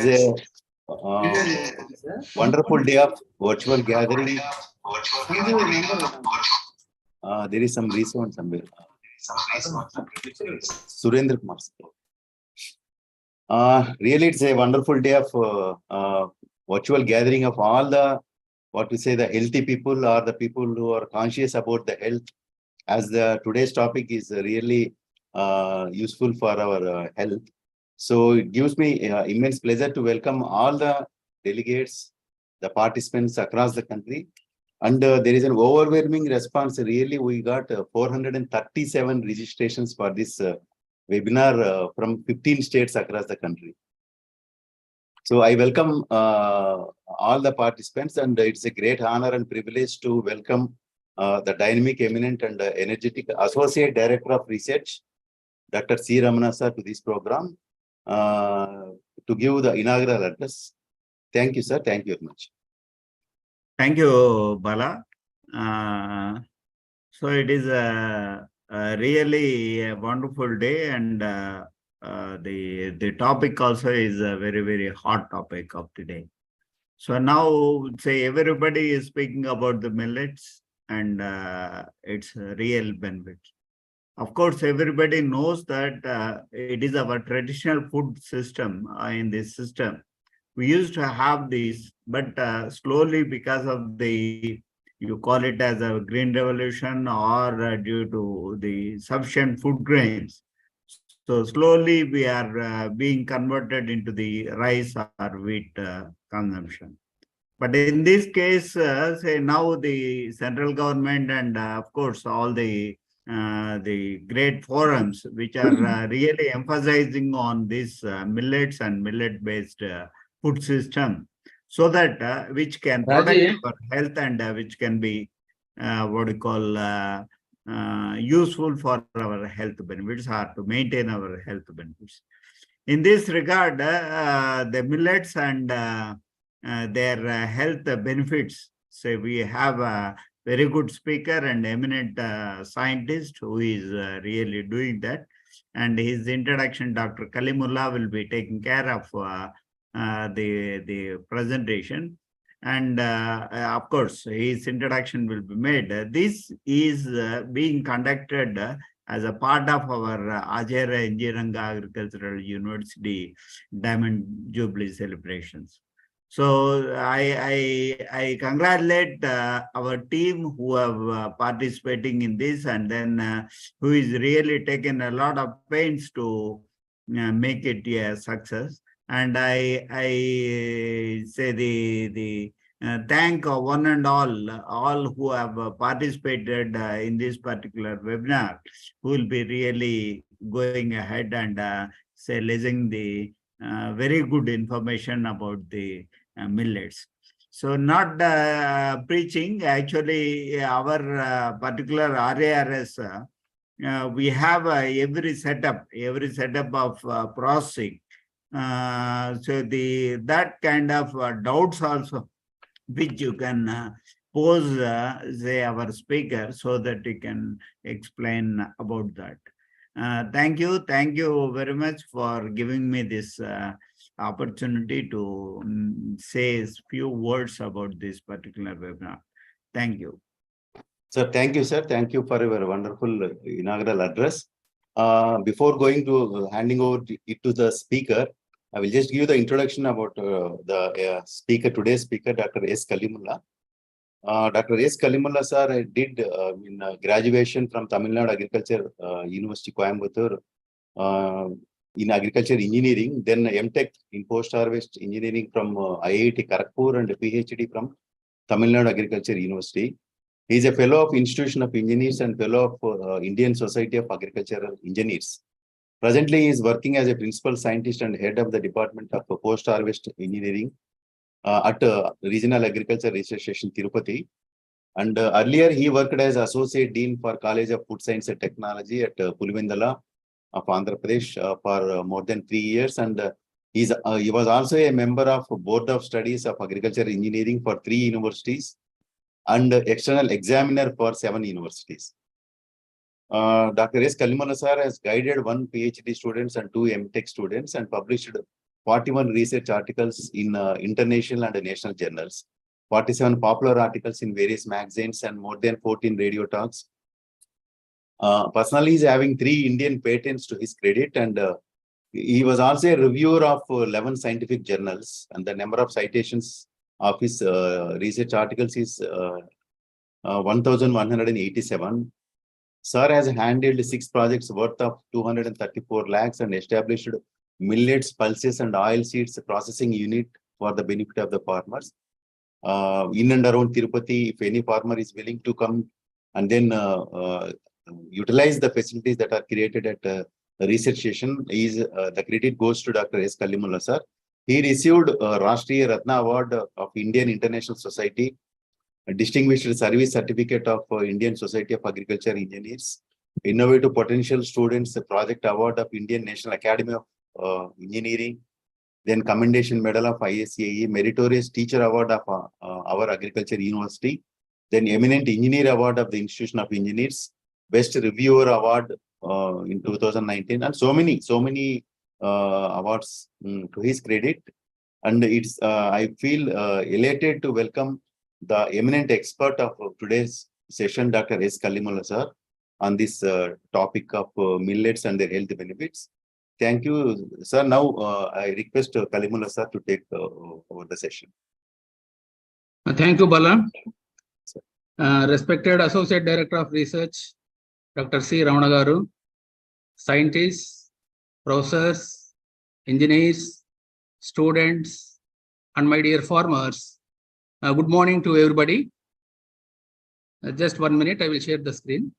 It's a wonderful day of virtual gathering. There is some reason somewhere. Surendra Kumar. Really, it's a wonderful day of virtual gathering of all the, what we say, the healthy people or the people who are conscious about the health. As the today's topic is really useful for our health. So it gives me immense pleasure to welcome all the delegates, the participants across the country. And there is an overwhelming response. Really, we got 437 registrations for this webinar from 15 states across the country. So I welcome all the participants, and it's a great honor and privilege to welcome the dynamic, eminent, and energetic Associate Director of Research, Dr. C. Ramana sir, to this program to give the inaugural address. Thank you, sir. Thank you very much. Thank you, Bala. So it is a really a wonderful day, and the topic also is a very, very hot topic of today. So now, say everybody is speaking about the millets and its real benefits. Of course, everybody knows that it is our traditional food system. In this system, we used to have this, but slowly, because of the, you call it as a green revolution, or due to the sufficient food grains, so slowly we are being converted into the rice or wheat consumption. But in this case, say now the central government and of course all the great forums which are really emphasizing on this millets and millet-based food system, so that which can protect our health and which can be what we call useful for our health benefits or to maintain our health benefits. In this regard, the millets and their health benefits. So we have a very good speaker and eminent scientist who is really doing that. And his introduction, Dr. Kalimullah, will be taking care of the presentation. And of course, his introduction will be made. This is being conducted as a part of our Ajera Engineering Agricultural University Diamond Jubilee celebrations. So I congratulate our team who have participating in this, and then who is really taken a lot of pains to make it a success. And I say the thank one and all who have participated in this particular webinar, who will be really going ahead and say listening the very good information about the millets. So not preaching, actually our particular RARS, we have every setup of processing. So that kind of doubts also, which you can pose, say our speaker, so that you can explain about that. Thank you very much for giving me this opportunity to say a few words about this particular webinar. Thank you. Sir, thank you, sir. Thank you for your wonderful inaugural address. Before going to handing over it to the speaker, I will just give the introduction about the speaker, today's speaker, Dr. S. Kalimullah. Dr. S. Kalimullah sir did graduation from Tamil Nadu Agriculture University, Coimbatore, in agriculture engineering, then MTech in post-harvest engineering from IIT Kharagpur, and PhD from Tamil Nadu Agriculture University. He is a fellow of Institution of Engineers and fellow of Indian Society of Agricultural Engineers. Presently, he is working as a principal scientist and head of the Department of Post-Harvest Engineering at Regional Agriculture Research Station, Tirupati. And earlier, he worked as Associate Dean for College of Food Science and Technology at Pulivendala of Andhra Pradesh for more than 3 years. And he was also a member of Board of Studies of Agriculture Engineering for 3 universities and external examiner for 7 universities. Dr. S. Kalimullah sir has guided 1 PhD students and 2 MTech students and published 41 research articles in international and national journals, 47 popular articles in various magazines, and more than 14 radio talks. Personally, he's having 3 Indian patents to his credit, and he was also a reviewer of 11 scientific journals, and the number of citations of his research articles is 1,187. Sir has handled 6 projects worth of 234 lakhs and established millets, pulses, and oil seeds processing unit for the benefit of the farmers. In and around Tirupati, if any farmer is willing to come and then utilize the facilities that are created at the research station, the credit goes to Dr. S. Kallimullah sir. He received Rashtriya Ratna Award of Indian International Society, a Distinguished Service Certificate of Indian Society of Agriculture Engineers, Innovative Potential Students Project Award of Indian National Academy of Engineering, then Commendation Medal of ISCAE, Meritorious Teacher Award of our Agriculture University, then Eminent Engineer Award of the Institution of Engineers, Best Reviewer Award in 2019, and so many awards to his credit. And it's I feel elated to welcome the eminent expert of today's session, Dr. S. Kallimullah sir, on this topic of millets and their health benefits. Thank you, sir. Now I request Kallimullah sir to take over the session. Thank you, Bala. Respected Associate Director of Research, Dr. C. Ramana garu, scientists, professors, engineers, students, and my dear farmers. Good morning to everybody. Just 1 minute, I will share the screen.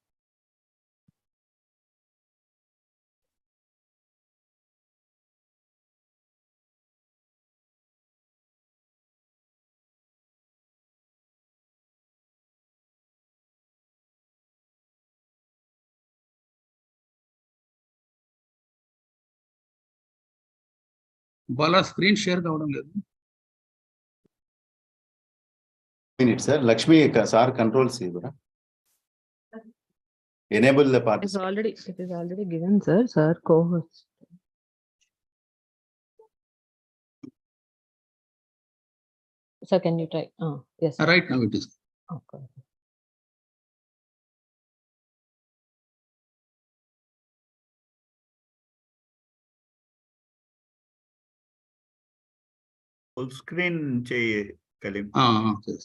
Bala screen share the Minute, sir. Lakshmi sir controls. Enable the part. It is already given, sir. Sir, co-host. Sir, can you try? Yes. Sir. Right now it is. Okay. Full screen chahiye, Kalim. Okay.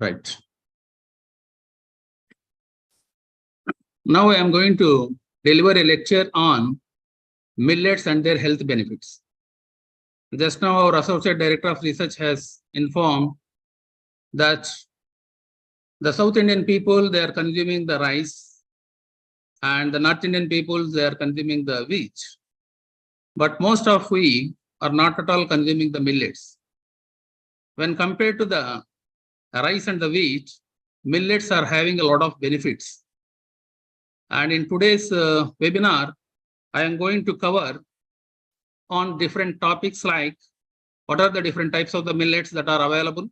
Right. Now I am going to deliver a lecture on millets and their health benefits. Just now our Associate Director of Research has informed that the South Indian people, they are consuming the rice, and the North Indian people, they are consuming the wheat. But most of we are not at all consuming the millets. When compared to the rice and the wheat, millets are having a lot of benefits. And in today's webinar, I am going to cover on different topics like what are the different types of the millets that are available,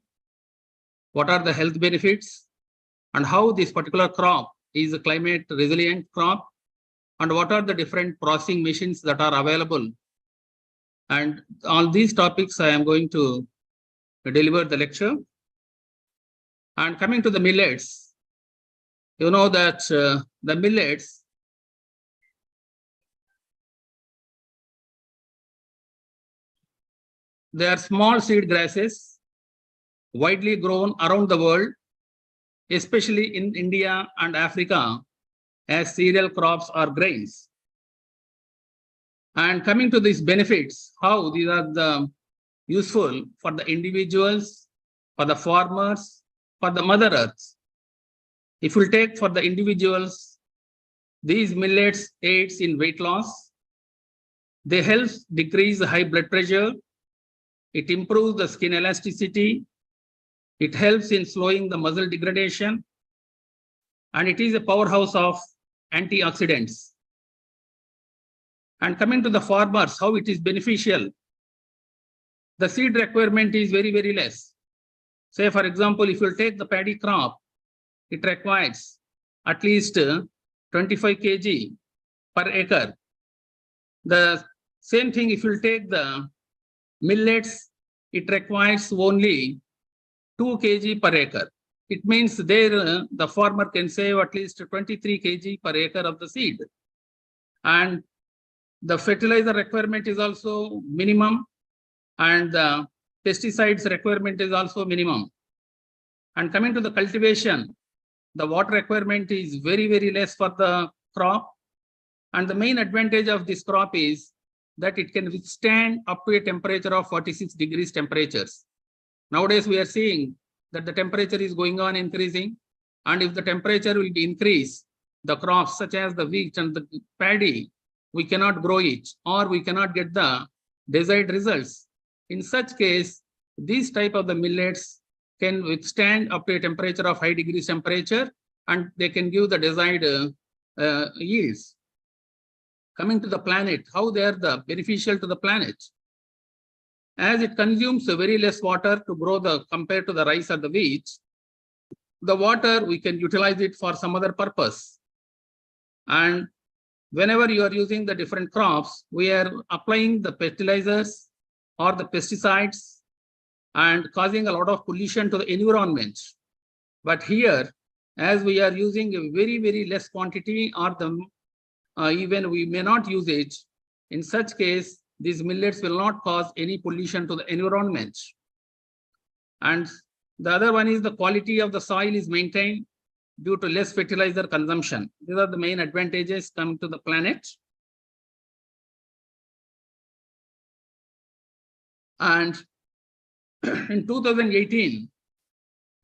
what are the health benefits, and how this particular crop is a climate resilient crop, and what are the different processing machines that are available. And on these topics, I am going to deliver the lecture. And coming to the millets, you know that the millets, they are small seed grasses widely grown around the world, especially in India and Africa, as cereal crops or grains. And coming to these benefits, how these are the useful for the individuals, for the farmers, for the Mother Earth. If we take for the individuals, these millets aids in weight loss. They help decrease high blood pressure. It improves the skin elasticity. It helps in slowing the muscle degradation. And it is a powerhouse of antioxidants. And coming to the farmers, how it is beneficial. The seed requirement is very, very less. Say, for example, if you take the paddy crop, it requires at least 25 kg per acre. The same thing, if you take the millets, it requires only 2 kg per acre. It means there the farmer can save at least 23 kg per acre of the seed. And the fertilizer requirement is also minimum, and the pesticides requirement is also minimum. And coming to the cultivation, the water requirement is very, very less for the crop. And the main advantage of this crop is that it can withstand up to a temperature of 46 degrees temperatures. Nowadays, we are seeing that the temperature is going on increasing. And if the temperature will be increased, the crops such as the wheat and the paddy, we cannot grow it, or we cannot get the desired results. In such case, these type of the millets can withstand up to a temperature of high degrees temperature, and they can give the desired yields. Coming to the planet, how they are the beneficial to the planet. As it consumes very less water to grow the compared to the rice or the wheat, the water we can utilize it for some other purpose. And whenever you are using the different crops, we are applying the fertilizers or the pesticides and causing a lot of pollution to the environment. But here, as we are using a very, very less quantity, or the even we may not use it, in such case, these millets will not cause any pollution to the environment. And the other one is the quality of the soil is maintained due to less fertilizer consumption. These are the main advantages coming to the planet. And in 2018,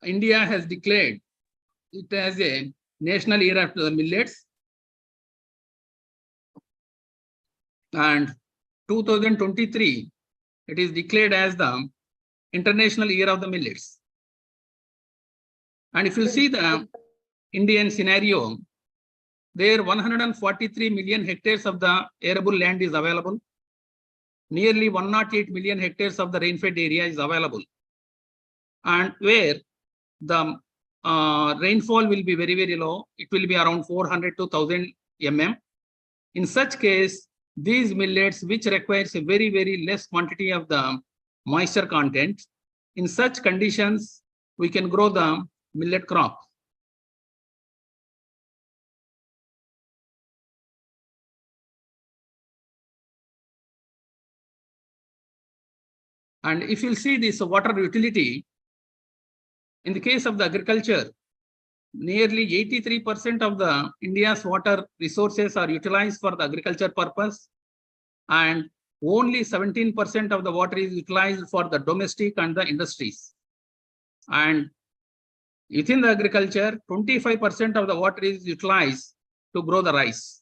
India has declared it as a national year of the millets. And 2023, it is declared as the International Year of the Millets. And if you see the Indian scenario, there 143 million hectares of the arable land is available. Nearly 108 million hectares of the rainfed area is available. And where the rainfall will be very, very low, it will be around 400 to 1000 mm. In such case, these millets, which requires a very, very less quantity of the moisture content, in such conditions, we can grow the millet crop. And if you see this water utility, in the case of the agriculture, nearly 83% of the India's water resources are utilized for the agriculture purpose, and only 17% of the water is utilized for the domestic and the industries. And within the agriculture, 25% of the water is utilized to grow the rice.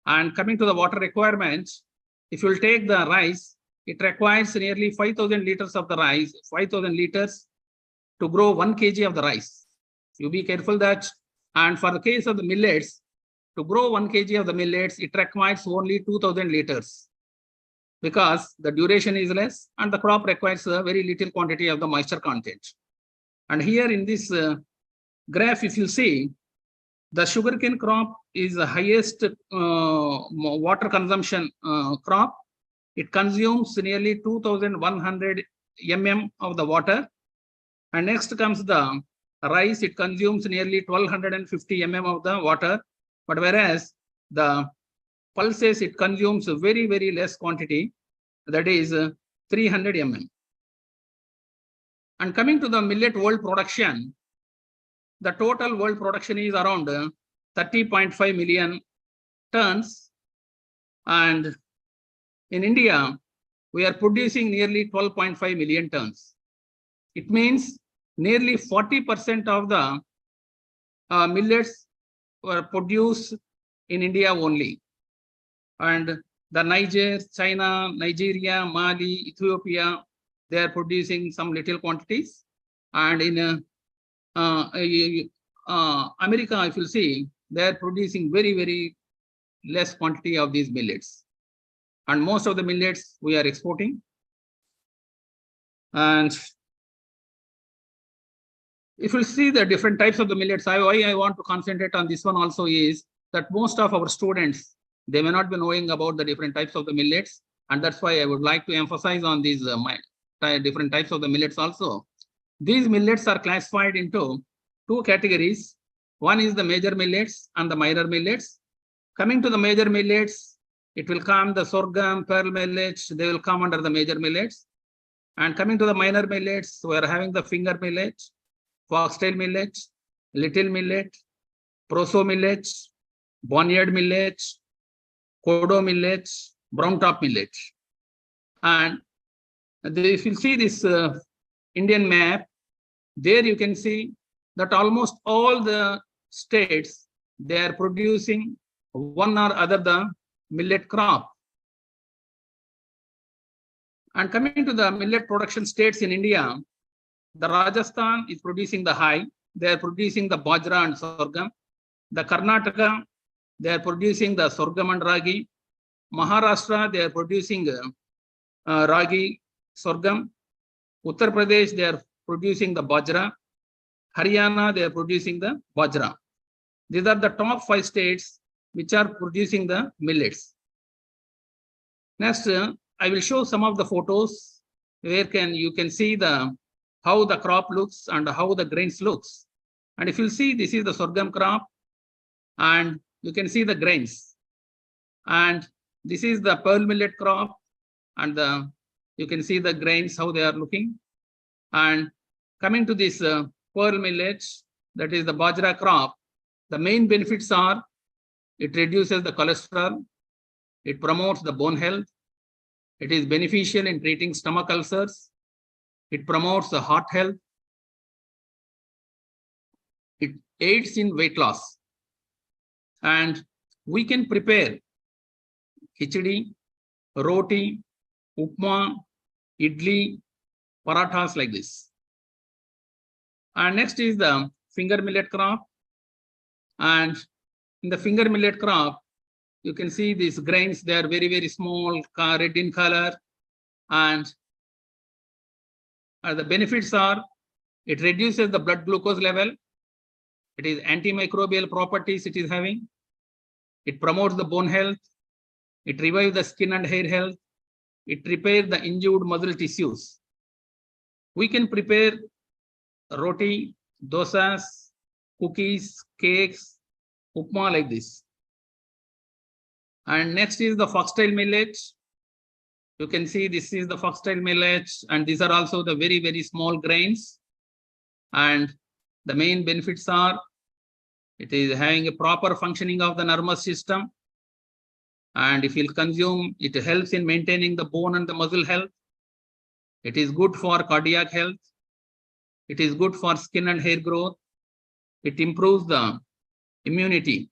And coming to the water requirements, if you will take the rice, it requires nearly 5,000 liters of the rice, 5,000 liters to grow 1 kg of the rice. You be careful that. And for the case of the millets, to grow 1 kg of the millets, it requires only 2,000 liters because the duration is less and the crop requires a very little quantity of the moisture content. And here in this graph, if you see, the sugarcane crop is the highest water consumption crop. It consumes nearly 2,100 mm of the water. And next comes the rice, it consumes nearly 1,250 mm of the water. But whereas the pulses, it consumes a very, very less quantity, that is 300 mm. And coming to the millet world production, the total world production is around 30.5 million tons. And in India, we are producing nearly 12.5 million tons. It means nearly 40% of the millets were produced in India only. And The Niger, China, Nigeria, Mali, Ethiopia, they are producing some little quantities. And in America, if you see, they are producing very, very less quantity of these millets. And most of the millets we are exporting. And if you see the different types of the millets, why I want to concentrate on this one also is that most of our students, they may not be knowing about the different types of the millets. And that's why I would like to emphasize on these different types of the millets also. These millets are classified into two categories. One is the major millets and the minor millets. Coming to the major millets, it will come the sorghum, pearl millets, they will come under the major millets. And coming to the minor millets, we are having the finger millet, foxtail millet, little millet, proso millet, boneyard millet, kodo millet, brown top millet. And if you see this Indian map, there you can see that almost all the states, they are producing one or other the millet crop. And coming to the millet production states in India, the Rajasthan is producing the high. They are producing the bajra and sorghum. The Karnataka, they are producing the sorghum and ragi. Maharashtra, they are producing ragi, sorghum. Uttar Pradesh, they are producing the bajra. Haryana, they are producing the bajra. These are the top 5 states which are producing the millets. Next, I will show some of the photos where you can see how the crop looks and how the grains looks. And if you see, this is the sorghum crop, and you can see the grains. And this is the pearl millet crop, and you can see the grains, how they are looking. And coming to this pearl millet, that is the bajra crop, the main benefits are it reduces the cholesterol, it promotes the bone health, it is beneficial in treating stomach ulcers, it promotes the heart health, it aids in weight loss. And we can prepare khichdi, roti, upma, idli, parathas like this. And next is the finger millet crop. And in the finger millet crop, you can see these grains, they are very, very small, red in color. And the benefits are, it reduces the blood glucose level. It is antimicrobial properties it is having. It promotes the bone health. It revives the skin and hair health. It repairs the injured muscle tissues. We can prepare roti, dosas, cookies, cakes, upma like this. And next is the foxtail millet. You can see this is the foxtail millet, and these are also the very, very small grains. And the main benefits are, it is having a proper functioning of the nervous system. And if you consume, it helps in maintaining the bone and the muscle health. It is good for cardiac health. It is good for skin and hair growth. It improves the immunity.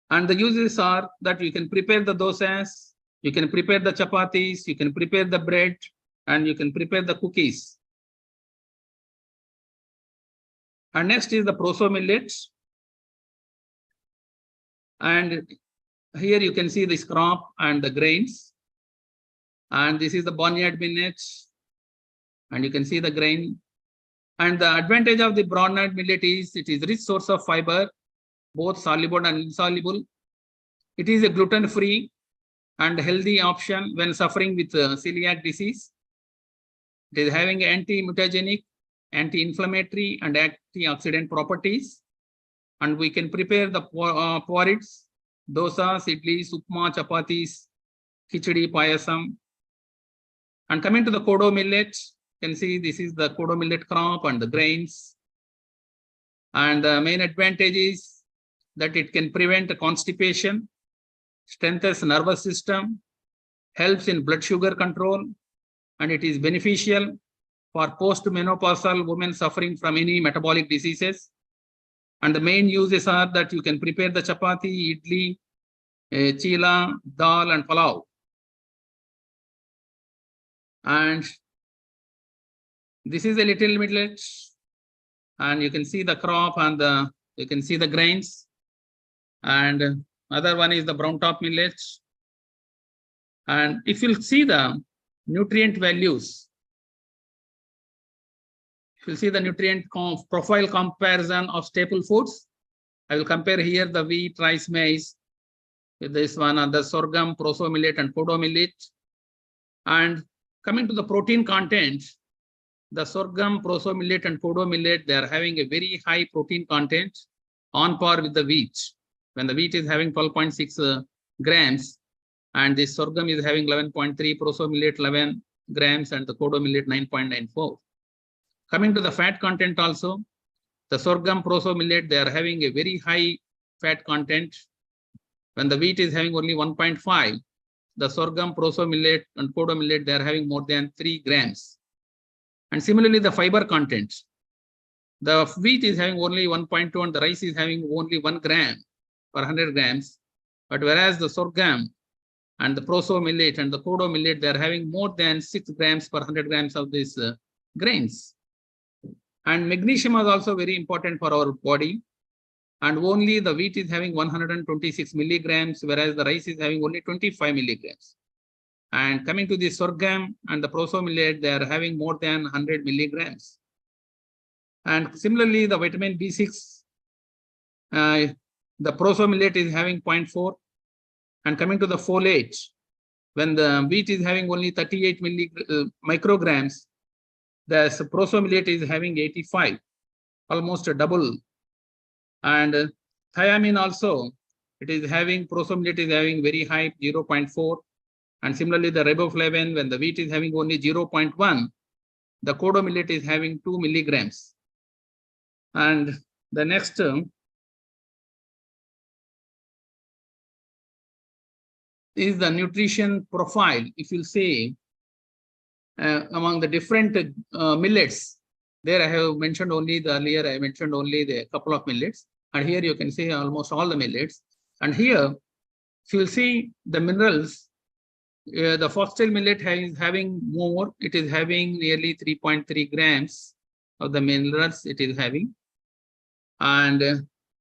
And the uses are that you can prepare the dosas, you can prepare the chapatis, you can prepare the bread, and you can prepare the cookies. And next is the proso millet. And here you can see this crop and the grains. And this is the boneyard millet. And you can see the grain. And the advantage of the boneyard millet is it is a rich source of fiber, both soluble and insoluble. It is a gluten-free and healthy option when suffering with celiac disease. It is having anti-mutagenic, anti-inflammatory, and antioxidant properties. And we can prepare the porridge, dosas, idlis, upma, chapatis, khichdi, payasam. And coming to the kodo millet, you can see this is the kodo millet crop and the grains. And the main advantage is that it can prevent constipation, strengthens the nervous system, helps in blood sugar control, and it is beneficial for post-menopausal women suffering from any metabolic diseases. And the main uses are that you can prepare the chapati, idli, chila, dal, and palau. And this is a little millet, and you can see the crop and you can see the grains. And other one is the brown top millet. And if you'll see the nutrient values, if you'll see the nutrient profile comparison of staple foods, I will compare here the wheat, rice, maize with this one, the sorghum, proso millet, and kodo millet. And coming to the protein content, the sorghum, proso millet, and kodo millet, they are having a very high protein content on par with the wheat. When the wheat is having 12.6 grams, and the sorghum is having 11.3, proso millet 11 grams, and the kodo millet 9.94. Coming to the fat content also, the sorghum, proso millet, they are having a very high fat content. When the wheat is having only 1.5, the sorghum, proso millet, and kodo millet, they are having more than 3 grams. And similarly, the fiber content, the wheat is having only 1.2 and the rice is having only 1 gram per 100 grams. But whereas the sorghum and the proso millet and the kodo millet, they are having more than 6 grams per 100 grams of these grains. And magnesium is also very important for our body. And only the wheat is having 126 milligrams, whereas the rice is having only 25 milligrams. And coming to the sorghum and the proso millet, they are having more than 100 milligrams. And similarly, the vitamin B6, the proso millet is having 0.4. And coming to the folate, when the wheat is having only 38 micrograms, the proso millet is having 85, almost a double. And thiamine also, it is having, proso millet is having very high, 0.4. And similarly, the riboflavin, when the wheat is having only 0.1, the kodo millet is having 2 milligrams. And the next is the nutrition profile. If you'll say among the different millets, there I have mentioned only the earlier, I mentioned only the couple of millets. And here you can see almost all the millets. And here, if you'll see the minerals, the foxtail millet is having more. It is having nearly 3.3 grams of the minerals it is having. And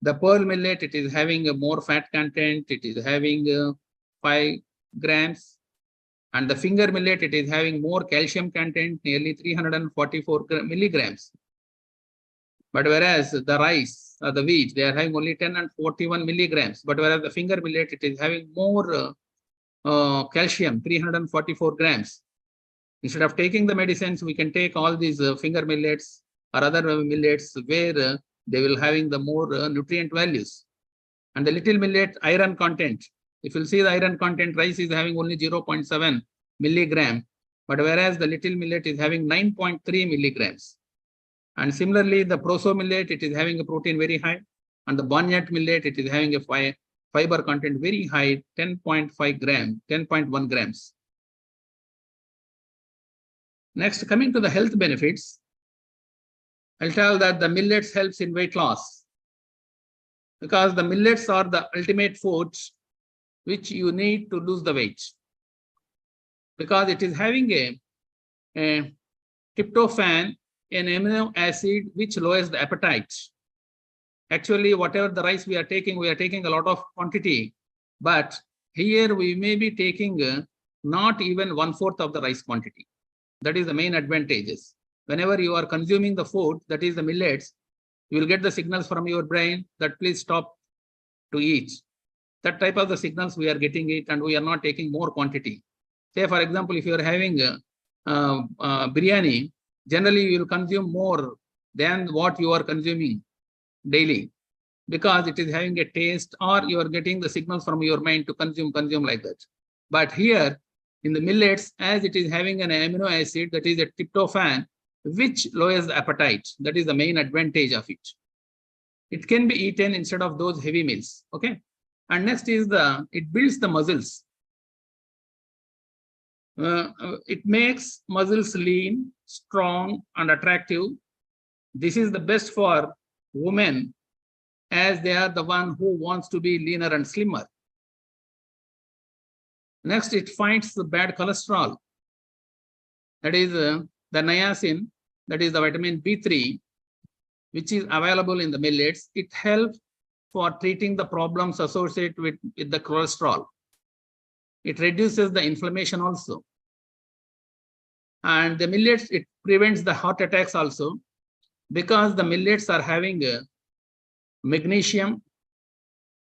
the pearl millet, it is having a more fat content. It is having 5 grams. And the finger millet, it is having more calcium content, nearly 344 milligrams. But whereas the rice or the wheat, they are having only 10 and 41 milligrams. But whereas the finger millet, it is having more calcium, 344 grams. Instead of taking the medicines, we can take all these finger millets or other millets where they will having the more nutrient values. And the little millet iron content, if you'll see the iron content, rice is having only 0.7 milligram, but whereas the little millet is having 9.3 milligrams. And similarly, the proso millet, it is having a protein very high, and the barnyard millet, it is having a fiber content very high, 10.5 gram, 10.1 grams. Next, coming to the health benefits, I'll tell that the millets helps in weight loss, because the millets are the ultimate foods which you need to lose the weight, because it is having a tryptophan, an amino acid which lowers the appetite. Actually, whatever the rice we are taking a lot of quantity, but here we may be taking not even 1/4 of the rice quantity. That is the main advantages. Whenever you are consuming the food, that is the millets, you will get the signals from your brain that please stop to eat. That type of the signals we are getting it, and we are not taking more quantity. Say, for example, if you are having biryani, generally you will consume more than what you are consuming daily, because it is having a taste, or you are getting the signals from your mind to consume like that. But here in the millets, as it is having an amino acid, that is a tryptophan, which lowers the appetite. That is the main advantage of it. It can be eaten instead of those heavy meals. Okay. And next is it builds the muscles. It makes muscles lean, strong, and attractive. This is the best for women as they are the one who wants to be leaner and slimmer. Next, it fights the bad cholesterol. That is the niacin, that is the vitamin B3, which is available in the millets. It helps for treating the problems associated with the cholesterol. It reduces the inflammation also. And the millets, it prevents the heart attacks also, because the millets are having magnesium.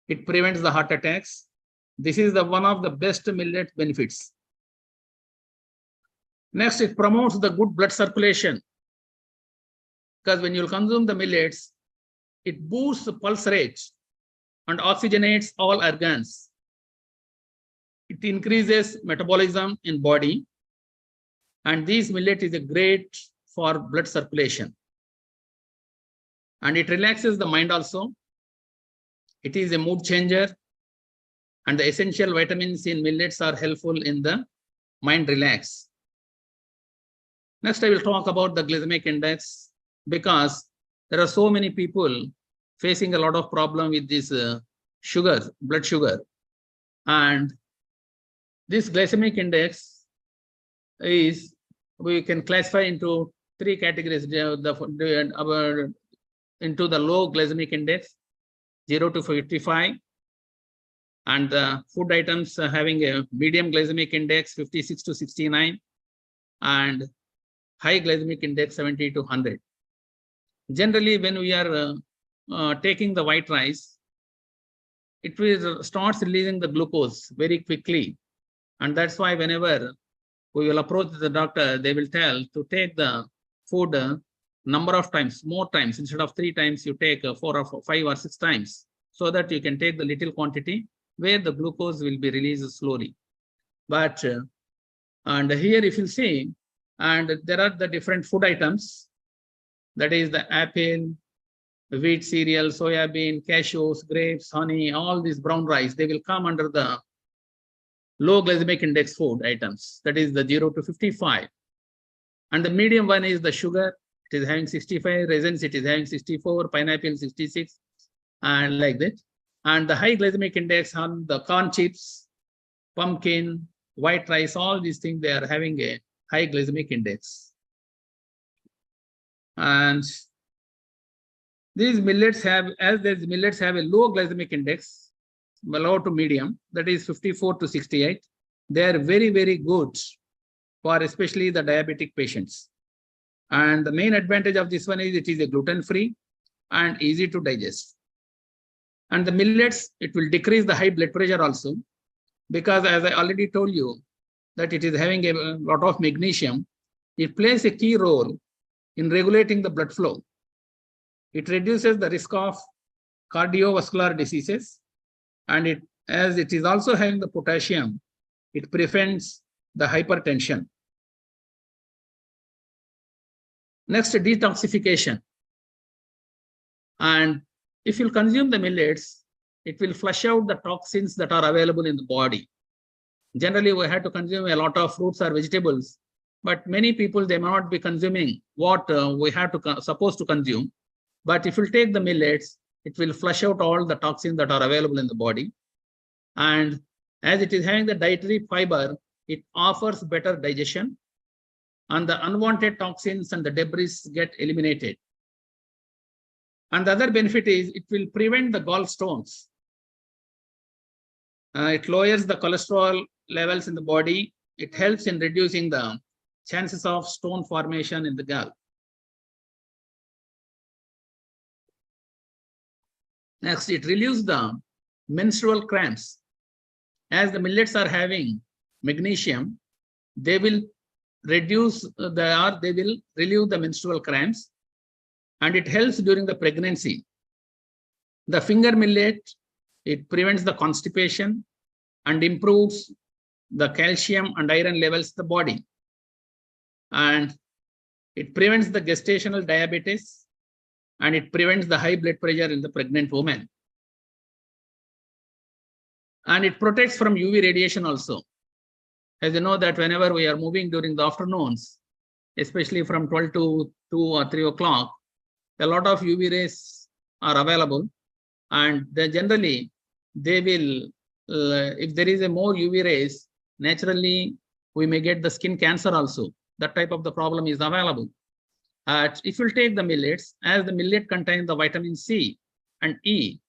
It prevents the heart attacks. This is the one of the best millet benefits. Next, it promotes the good blood circulation, because when you consume the millets, it boosts the pulse rate and oxygenates all organs. It increases metabolism in body, and this millet is a great for blood circulation. And it relaxes the mind also. It is a mood changer, and the essential vitamins in millets are helpful in the mind relax. Next, I will talk about the glycemic index, because there are so many people facing a lot of problem with this sugar, blood sugar. And this glycemic index is, we can classify into three categories. Into the low glycemic index, 0 to 55, and the food items having a medium glycemic index, 56 to 69, and high glycemic index, 70 to 100. Generally, when we are taking the white rice, it will starts releasing the glucose very quickly. And that's why whenever we will approach the doctor, they will tell to take the food number of times, more times. Instead of 3 times, you take 4 or 5 or 6 times, so that you can take the little quantity where the glucose will be released slowly. But and here, if you see, and there are the different food items, that is the apple, wheat cereal, soya bean, cashews, grapes, honey, all these brown rice, they will come under the low glycemic index food items, that is the 0 to 55. And the medium one is the sugar, it is having 65, raisins, it is having 64, pineapple 66, and like that. And the high glycemic index on the corn chips, pumpkin, white rice, all these things, they are having a high glycemic index. And these millets have, as these millets have a low glycemic index, low to medium, that is 54 to 68, they are very, very good for especially the diabetic patients. And the main advantage of this one is it is a gluten-free and easy to digest. And the millets, it will decrease the high blood pressure also, because as I already told you, that it is having a lot of magnesium. It plays a key role in regulating the blood flow. It reduces the risk of cardiovascular diseases, and as it is also having the potassium, it prevents the hypertension. Next, detoxification. And if you consume the millets, it will flush out the toxins that are available in the body. Generally, we have to consume a lot of fruits or vegetables, but many people, they may not be consuming what we have to supposed to consume. But if you take the millets, it will flush out all the toxins that are available in the body. And as it is having the dietary fiber, it offers better digestion, and the unwanted toxins and the debris get eliminated. And the other benefit is it will prevent the gallstones. It lowers the cholesterol levels in the body. It helps in reducing the chances of stone formation in the gall. Next, it relieves the menstrual cramps. As the millets are having magnesium, they will reduce they will relieve the menstrual cramps, and it helps during the pregnancy. The finger millet, it prevents the constipation and improves the calcium and iron levels in the body. And it prevents the gestational diabetes, and it prevents the high blood pressure in the pregnant woman. And it protects from UV radiation also. As you know that whenever we are moving during the afternoons, especially from 12 to 2 or 3 o'clock, a lot of UV rays are available. and then generally they will, if there is a more UV rays, naturally we may get the skin cancer also. That type of the problem is available. If you take the millets, as the millet contains the vitamin C and E,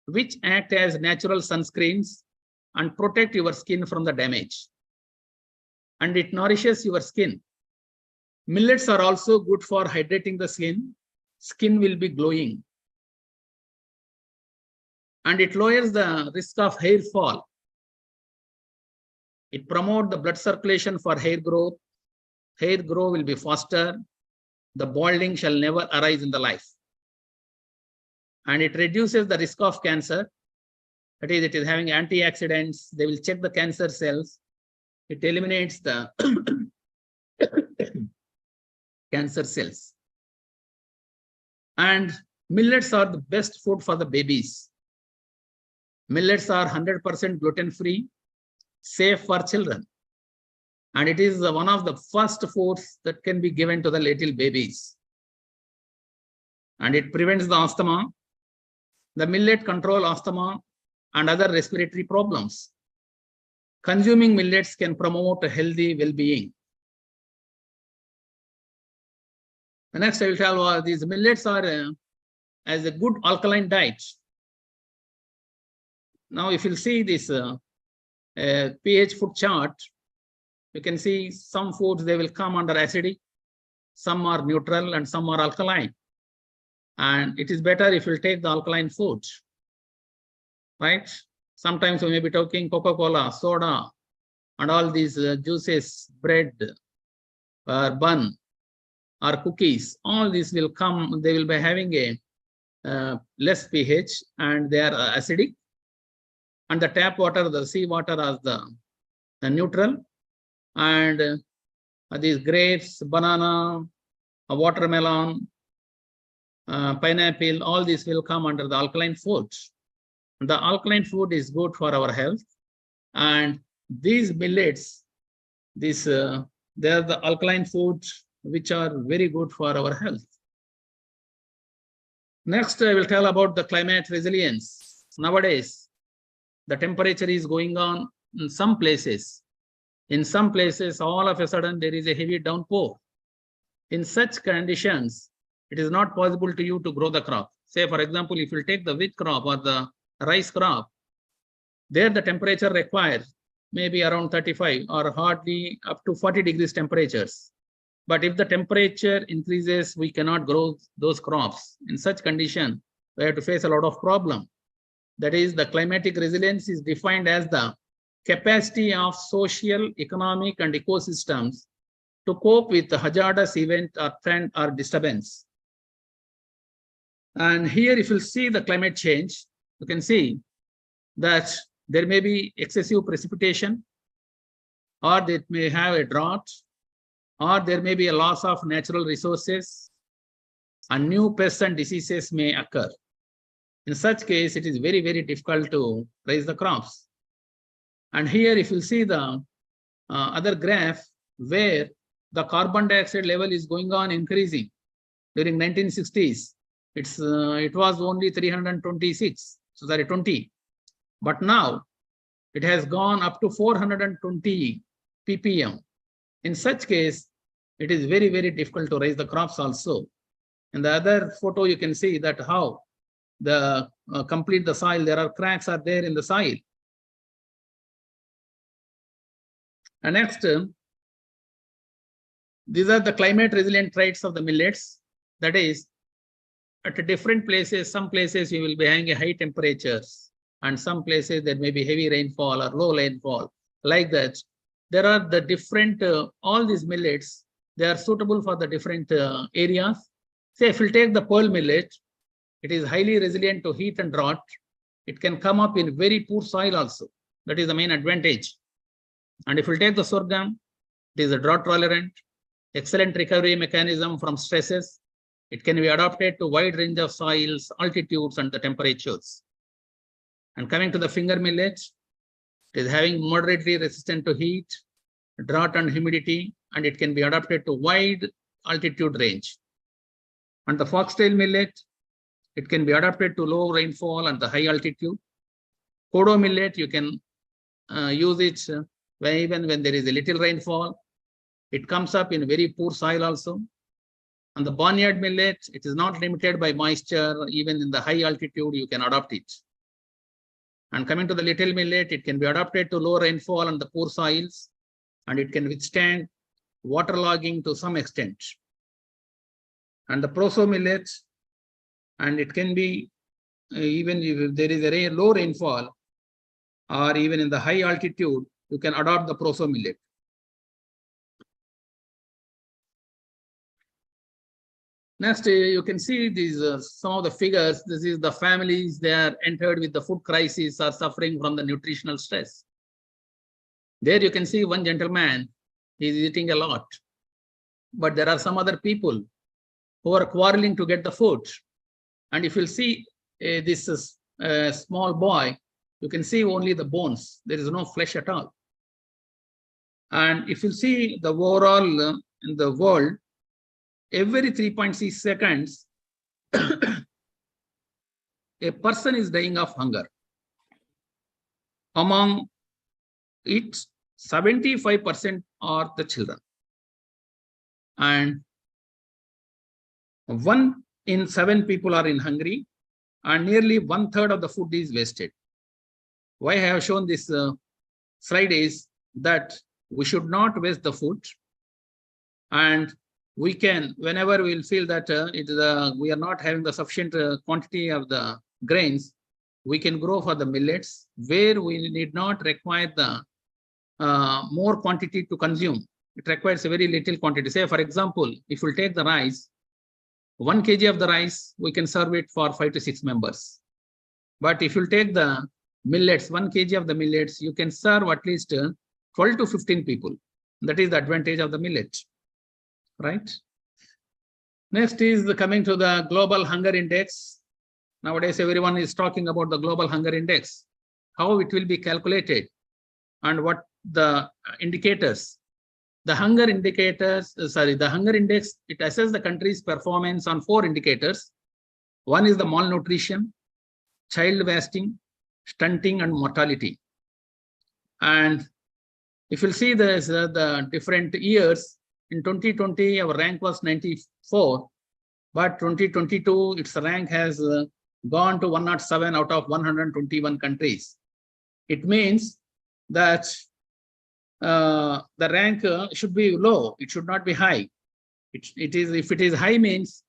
which act as natural sunscreens and protect your skin from the damage. And it nourishes your skin. Millets are also good for hydrating the skin. Skin will be glowing. And it lowers the risk of hair fall. It promotes the blood circulation for hair growth. Hair growth will be faster. The balding shall never arise in the life. And it reduces the risk of cancer. That is, it is having antioxidants. They will check the cancer cells. It eliminates the cancer cells. And millets are the best food for the babies. Millets are 100% gluten-free, safe for children. And it is one of the first foods that can be given to the little babies. And it prevents the asthma. The millet control asthma and other respiratory problems. Consuming millets can promote a healthy well-being. The next I will tell these millets are as a good alkaline diet. Now, if you see this pH food chart, you can see some foods, they will come under acidic, some are neutral, and some are alkaline. And it is better if you take the alkaline food, right? Sometimes we may be talking Coca-Cola, soda, and all these juices, bread, or bun, or cookies. All these will come, they will be having a less pH, and they are acidic. And the tap water, the sea water as the neutral. And these grapes, banana, watermelon, pineapple, all these will come under the alkaline food. The alkaline food is good for our health. And these millets, they are the alkaline foods which are very good for our health. Next, I will tell about the climate resilience. Nowadays, the temperature is going on in some places. In some places, all of a sudden, there is a heavy downpour. In such conditions, it is not possible to you to grow the crop. Say, for example, if you take the wheat crop or the rice crop, there the temperature required maybe around 35 or hardly up to 40 degrees temperatures. But if the temperature increases, we cannot grow those crops. In such condition, we have to face a lot of problem. That is, the climatic resilience is defined as the capacity of social, economic, and ecosystems to cope with the hazardous event or trend or disturbance. And here, if you see the climate change, you can see that there may be excessive precipitation, or they may have a drought, or there may be a loss of natural resources, and new pests and diseases may occur. In such case, it is very, very difficult to raise the crops. And here, if you see the other graph where the carbon dioxide level is going on increasing during 1960s, it was only 326, so sorry, 20. But now it has gone up to 420 ppm. In such case, it is very, very difficult to raise the crops also. In the other photo, you can see that how the complete the soil, there are cracks are there in the soil. And next, these are the climate resilient traits of the millets. That is, at different places, some places you will be having a high temperatures, and some places there may be heavy rainfall or low rainfall. Like that, there are the different, all these millets, they are suitable for the different areas. Say, if you take the pearl millet, it is highly resilient to heat and drought. It can come up in very poor soil also. That is the main advantage. And if you take the sorghum, it is a drought tolerant, excellent recovery mechanism from stresses. It can be adapted to wide range of soils, altitudes, and the temperatures. And coming to the finger millet, it is having moderately resistant to heat, drought, and humidity, and it can be adapted to wide altitude range. And the foxtail millet, It can be adapted to low rainfall and the high altitude. Kodo millet, you can use it even when there is a little rainfall. It comes up in very poor soil also. And the barnyard millet, it is not limited by moisture. Even in the high altitude, you can adopt it. And coming to the little millet, it can be adapted to low rainfall and the poor soils, and it can withstand waterlogging to some extent. And the proso millet, and it can be even if there is a low rainfall or even in the high altitude, you can adopt the proso millet. Next, you can see these some of the figures. This is the families they are entered with the food crisis or suffering from the nutritional stress. There you can see one gentleman, he is eating a lot. But there are some other people who are quarreling to get the food. And if you see this small boy, you can see only the bones. There is no flesh at all. And if you see the overall in the world, every 3.6 seconds, a person is dying of hunger. Among it, 75% are the children. And 1 in 7 people are in hungry, and nearly 1/3 of the food is wasted. Why I have shown this slide is that we should not waste the food, and we can, whenever we'll feel that we are not having the sufficient quantity of the grains, we can grow for the millets where we need not require the more quantity to consume. It requires a very little quantity. Say, for example, if we take the rice, 1 kg of the rice, we can serve it for 5 to 6 members. But if you take the millets, 1 kg of the millets, you can serve at least 12 to 15 people. That is the advantage of the millet, right? Next is coming to the global hunger index. Nowadays, everyone is talking about the global hunger index, how it will be calculated and what the indicators. The hunger indicators, the hunger index, it assesses the country's performance on 4 indicators. One is the malnutrition, child wasting, stunting, and mortality. And if you see the different years, in 2020, our rank was 94, but 2022, its rank has gone to 107 out of 121 countries. It means that the rank should be low. It should not be high. It is, if it is high, means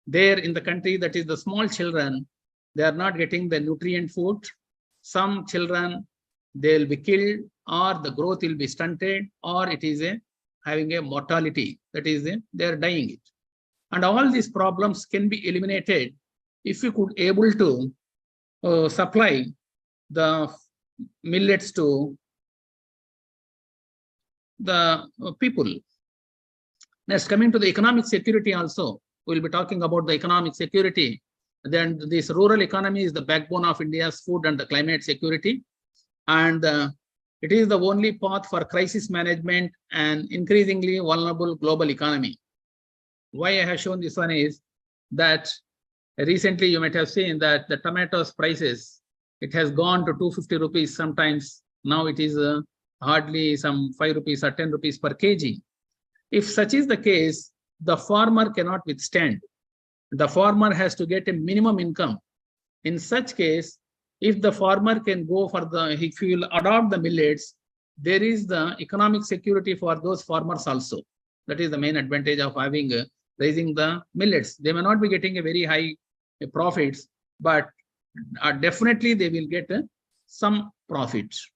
there in the country, that is the small children, they are not getting the nutrient food. Some children, they'll be killed, or the growth will be stunted, or it is having a mortality, that is they're dying it. And all these problems can be eliminated if you could able to supply the millets to the people. Next, coming to the economic security also, we'll be talking about the economic security. Then this rural economy is the backbone of India's food and the climate security. And it is the only path for crisis management and increasingly vulnerable global economy. Why I have shown this one is that recently you might have seen that the tomatoes prices, it has gone to 250 rupees sometimes. Now it is hardly some 5 rupees or 10 rupees per kg. If such is the case, the farmer cannot withstand. The farmer has to get a minimum income. In such case, if the farmer can go for if he will adopt the millets, there is the economic security for those farmers also. That is the main advantage of having raising the millets. They may not be getting a very high profits, but definitely they will get some profits.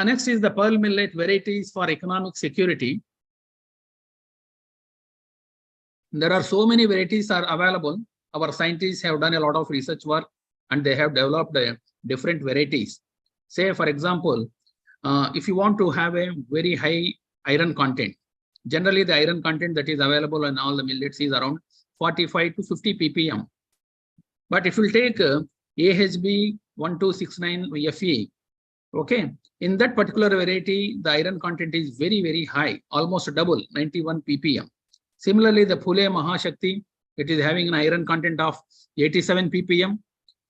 Next is the pearl millet varieties for economic security. There are so many varieties are available. Our scientists have done a lot of research work and they have developed different varieties. Say, for example, if you want to have a very high iron content, generally the iron content that is available in all the millets is around 45 to 50 ppm. But if you take AHB 1269 Fe, Okay. In that particular variety, the iron content is very, very high, almost double, 91 ppm. Similarly, the Phule Mahashakti, it is having an iron content of 87 ppm.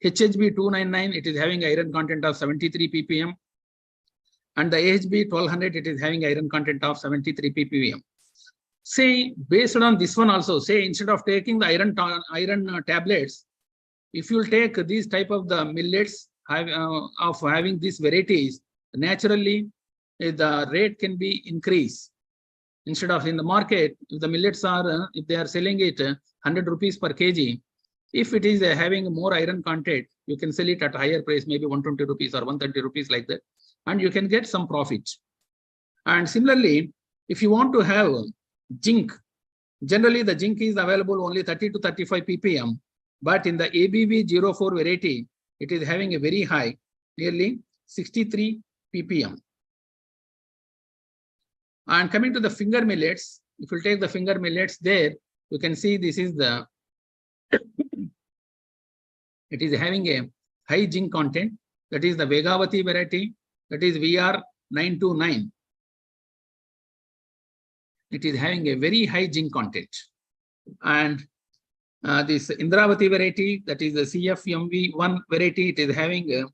HHB 299, it is having iron content of 73 ppm. And the AHB 1200, it is having iron content of 73 ppm. Say, based on this one also, say, instead of taking the iron tablets, if you take these type of the millets of having these varieties, naturally the rate can be increased. Instead of in the market, if the millets are, if they are selling it 100 rupees per kg, if it is having more iron content, you can sell it at higher price, maybe 120 rupees or 130 rupees like that, and you can get some profit. And similarly, if you want to have zinc, generally the zinc is available only 30 to 35 ppm, but in the ABV 04 variety, it is having a very high, nearly 63 ppm. And coming to the finger millets, if you take the finger millets there, you can see this is the, it is having a high zinc content, that is the Vegavati variety, that is VR929. It is having a very high zinc content. And this Indravati variety, that is the CFMV1 variety, it is having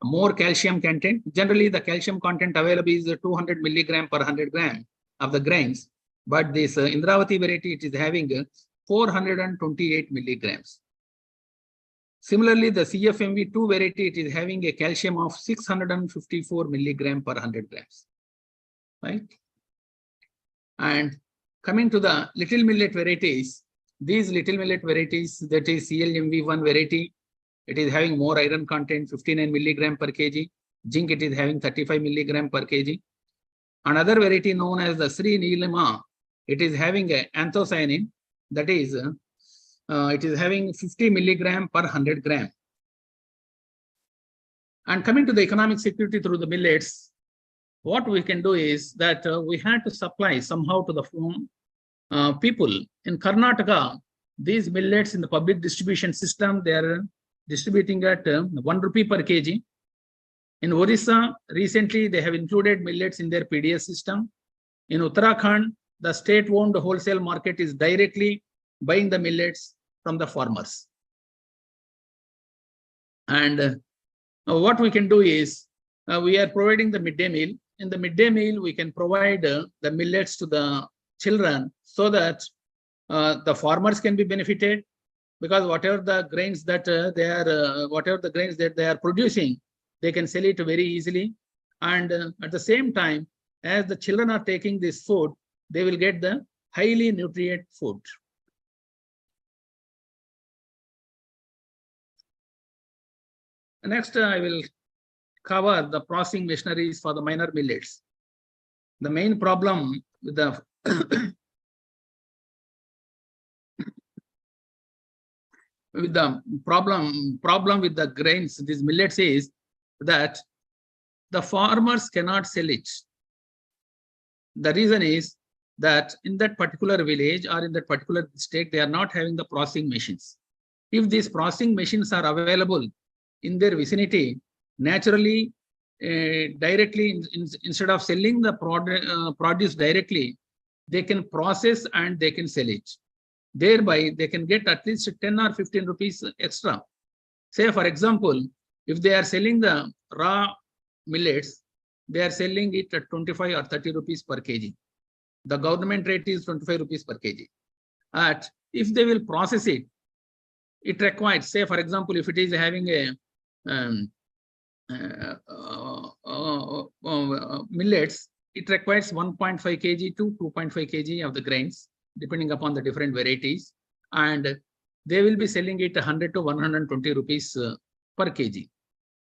more calcium content. Generally, the calcium content available is 200 milligram per 100 gram of the grains. But this Indravati variety, it is having 428 milligrams. Similarly, the CFMV2 variety, it is having a calcium of 654 milligram per 100 grams. Right? And coming to the little millet varieties, these little millet varieties, that is CLMV1 variety, it is having more iron content, 59 milligram per kg. Zinc, it is having 35 milligram per kg. Another variety known as the Sri Nilima, it is having a anthocyanin, that is, it is having 50 milligram per 100 gram. And coming to the economic security through the millets, what we can do is that we had to supply somehow to the people in Karnataka. These millets in the public distribution system, they are distributing at 1 rupee per kg. In Orissa, recently they have included millets in their PDS system. In Uttarakhand, the state-owned wholesale market is directly buying the millets from the farmers. And what we can do is, we are providing the midday meal. In the midday meal, we can provide the millets to the children so that the farmers can be benefited, because whatever the grains that they are producing, they can sell it very easily. And at the same time, as the children are taking this food, they will get the highly nutrient food. Next, I will cover the processing machineries for the minor millets. The main problem with the problem with the grains, these millets, is that the farmers cannot sell it. The reason is that in that particular village or in that particular state, they are not having the processing machines. If these processing machines are available in their vicinity, naturally, directly, instead of selling the produce directly, they can process and they can sell it. Thereby, they can get at least 10 or 15 rupees extra. Say, for example, if they are selling the raw millets, they are selling it at 25 or 30 rupees per kg. The government rate is 25 rupees per kg. If they will process it, it requires, say, for example, if it is having a millets, it requires 1.5 kg to 2.5 kg of the grains, depending upon the different varieties. And they will be selling it 100 to 120 rupees per kg.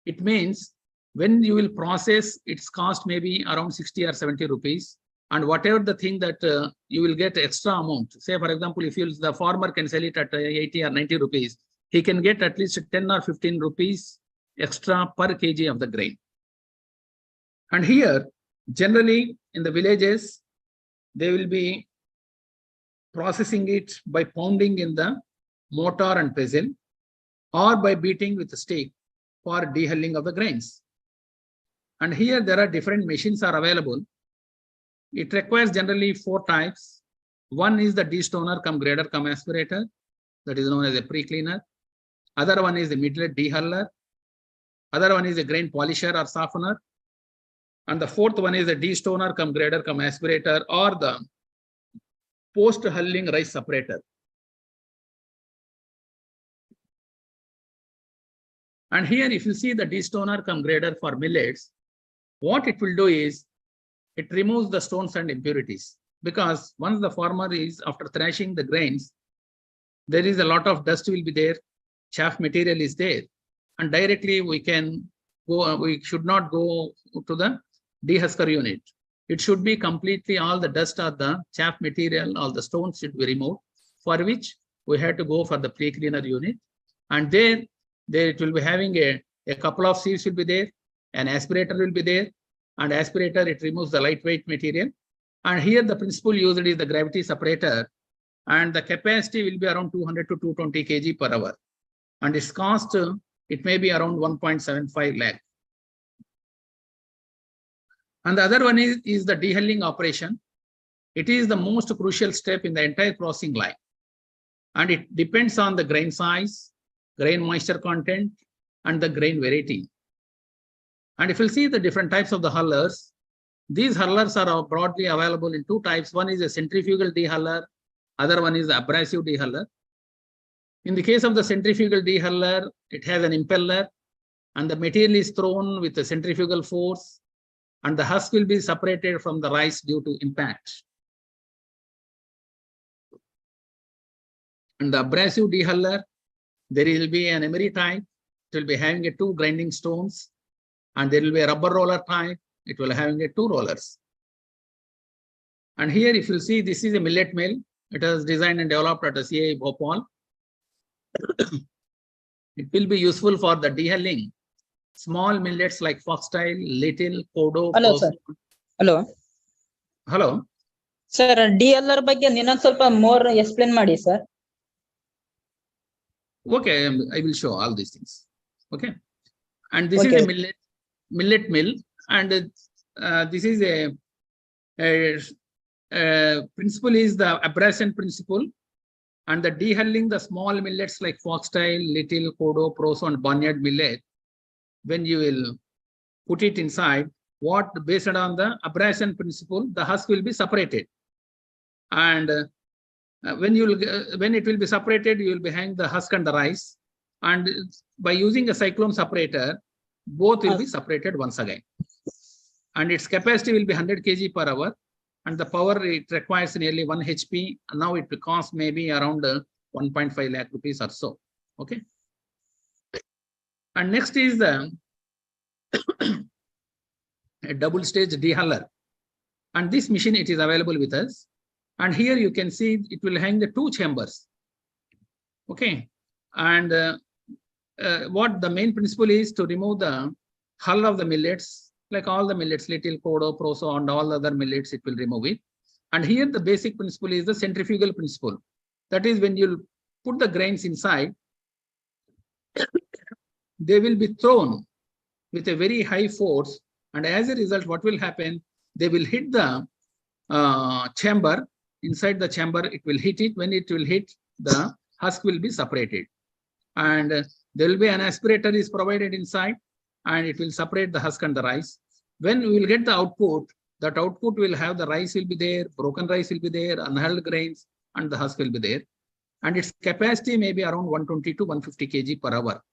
It means when you will process, its cost may be around 60 or 70 rupees. And whatever the thing that you will get extra amount, say, for example, if the farmer can sell it at 80 or 90 rupees, he can get at least 10 or 15 rupees extra per kg of the grain. And here, generally in the villages, they will be processing it by pounding in the mortar and pestle, or by beating with a stick for dehulling of the grains. And here there are different machines are available. It requires generally 4 types. One is the destoner cum grader cum aspirator, that is known as a pre-cleaner. Other one is the millet dehuller. Other one is a grain polisher or softener. And the fourth one is the destoner cum grader cum aspirator or the post-hulling rice separator. And here, if you see the destoner cum grader for millets, what it will do is it removes the stones and impurities, because once the farmer is after thrashing the grains, there is a lot of dust will be there, chaff material is there, and directly we can go. We should not go to the dehusker unit. It should be completely all the dust or the chaff material, all the stones should be removed, for which we have to go for the pre-cleaner unit. And there it will be having a couple of sieves will be there, an aspirator will be there, and aspirator, it removes the lightweight material. And here the principle used is the gravity separator, and the capacity will be around 200 to 220 kg per hour. And its cost, it may be around 1.75 lakh. And the other one is the dehulling operation. It is the most crucial step in the entire processing line. And it depends on the grain size, grain moisture content, and the grain variety. And if you see the different types of the hullers, these hullers are broadly available in 2 types. One is a centrifugal dehuller, other one is the abrasive dehuller. In the case of the centrifugal dehuller, it has an impeller, and the material is thrown with a centrifugal force, and the husk will be separated from the rice due to impact. And the abrasive dehuller, there will be an emery type. It will be having 2 grinding stones, and there will be a rubber roller type. It will having 2 rollers. And here, if you see, this is a millet mill. It was designed and developed at a CA Bhopal. It will be useful for the dehulling small millets like foxtail, little, kodo. Hello, sir. Hello. Hello. Sir, DLR ಬಗ್ಗೆ ಇನ್ನೊಂದು ಸ್ವಲ್ಪ more explain ಮಾಡಿ sir. Okay, I will show all these things. Okay. And this Okay. is a millet mill, and this is a principle is the abrasion principle, and the dehulling the small millets like foxtail, little, kodo, proso, and barnyard millet. When you will put it inside, what based on the abrasion principle, the husk will be separated. And when it will be separated, you will be hanging the husk and the rice. And by using a cyclone separator, both will be separated once again. And its capacity will be 100 kg per hour. And the power it requires nearly 1 HP. And now it will cost maybe around 1.5 lakh rupees or so. Okay. And next is the a double stage dehuller. And this machine, it is available with us. And here you can see it will hang the 2 chambers. Okay. And what the main principle is to remove the hull of the millets, like all the millets, little, kodo, proso, and all other millets, it will remove it. And here the basic principle is the centrifugal principle. That is, when you put the grains inside, they will be thrown with a very high force. And as a result, what will happen? They will hit the chamber. Inside the chamber, it will hit it. When it will hit, the husk will be separated. And there will be an aspirator is provided inside, and it will separate the husk and the rice. When we will get the output, that output will have the rice will be there, broken rice will be there, unhulled grains, and the husk will be there. And its capacity may be around 120 to 150 kg per hour.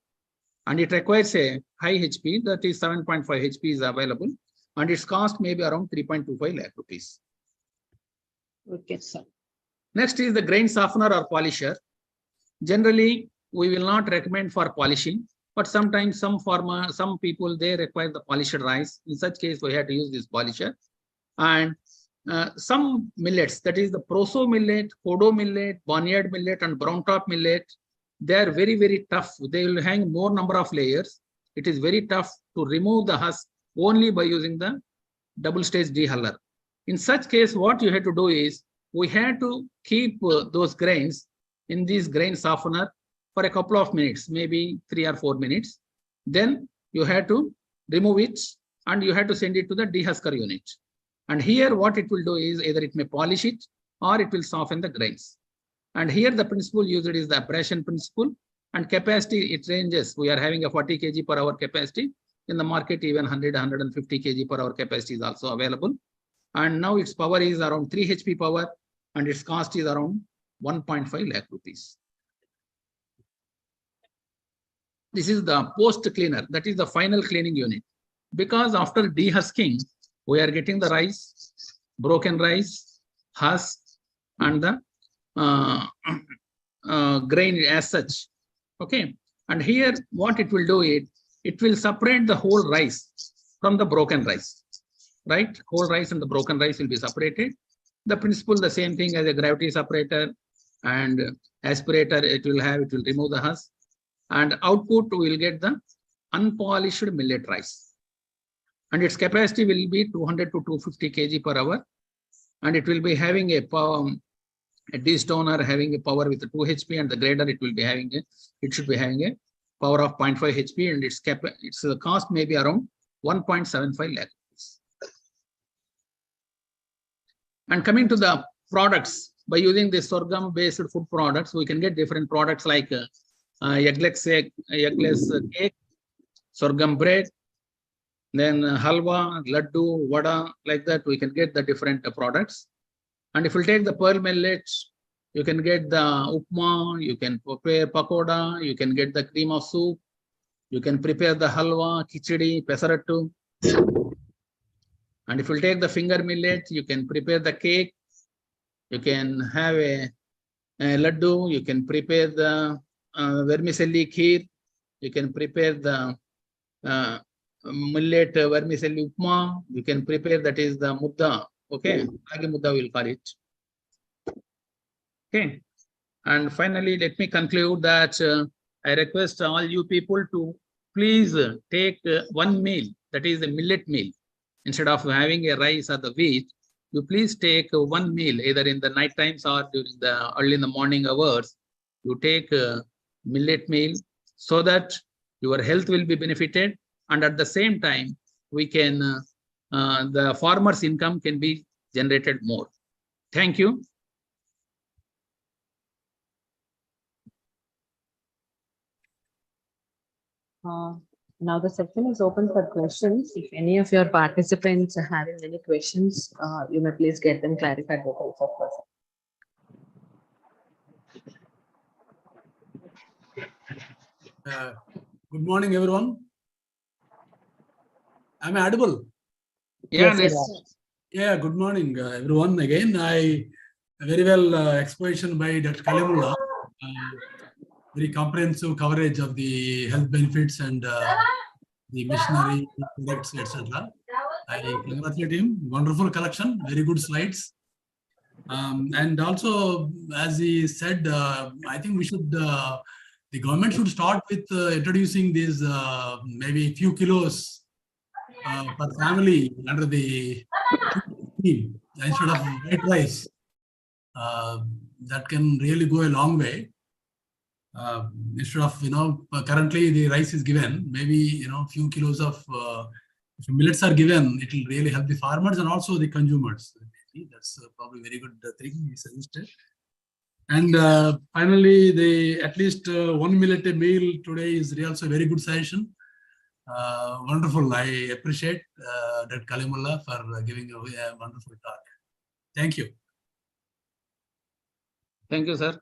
And it requires a high HP, that is 7.5 HP is available. And its cost may be around 3.25 lakh rupees. Okay, sir. Next is the grain softener or polisher. Generally, we will not recommend for polishing, but sometimes some people, they require the polished rice. In such case, we have to use this polisher. And some millets, that is the proso millet, kodo millet, barnyard millet, and brown top millet, they are very, very tough. They will hang more number of layers. It is very tough to remove the husk only by using the double stage dehuller. In such case, what you have to do is, we have to keep those grains in this grain softener for a couple of minutes, maybe 3 or 4 minutes. Then you have to remove it and you have to send it to the dehusker unit. And here what it will do is either it may polish it or it will soften the grains. And here the principle used is the abrasion principle, and capacity it ranges. We are having a 40 kg per hour capacity. In the market, even 100, 150 kg per hour capacity is also available. And now its power is around 3 HP power, and its cost is around 1.5 lakh rupees. This is the post cleaner, that is the final cleaning unit. Because after dehusking, we are getting the rice, broken rice, husk, and the grain as such. Okay. And here what it will do, it will separate the whole rice from the broken rice. Right? Whole rice and the broken rice will be separated. The principle, the same thing as a gravity separator and aspirator, it will remove the husk. And output will get the unpolished millet rice. And its capacity will be 200 to 250 kg per hour. And it will be having a power, a destoner having a power with 2 HP, and the grader it should be having a power of 0.5 HP, and its cost may be around 1.75 lakh. And coming to the products, by using the sorghum based food products, we can get different products like eggless cake, sorghum bread, then halwa, laddu, vada, like that we can get the different products. And if you take the pearl millets, you can get the upma, you can prepare pakoda, you can get the cream of soup, you can prepare the halwa, khichdi, pesarattu. And if you take the finger millet, you can prepare the cake, you can have a laddu, you can prepare the vermicelli kheer, you can prepare the millet vermicelli upma, you can prepare, that is the mudda. Okay, ragi mudda we'll call it. Okay, and finally, let me conclude that I request all you people to please take one meal, that is a millet meal. Instead of having a rice or the wheat, you please take one meal, either in the night times or during the early in the morning hours. You take a millet meal so that your health will be benefited, and at the same time, we can the farmer's income can be generated more. Thank you. Now the section is open for questions. If any of your participants are having any questions, you may please get them clarified with us, of course. Good morning, everyone. Am I audible? Yeah, Yes, yes. Yeah, good morning, everyone. Again, I very well exposition by Dr. Kalimullah. Very comprehensive coverage of the health benefits and the machinery products, etc. I congratulate him. Wonderful collection, very good slides. And also, as he said, I think we should, the government should start with introducing these maybe few kilos per family under the scheme instead of white rice. That can really go a long way. Instead of, currently the rice is given, maybe, few kilos of if millets are given, it will really help the farmers and also the consumers. That's probably very good thing he suggested. And finally, the at least 1 millet a meal today is also a very good suggestion. Wonderful. I appreciate Dr. Kalimullah for giving a wonderful talk. Thank you. Thank you, sir.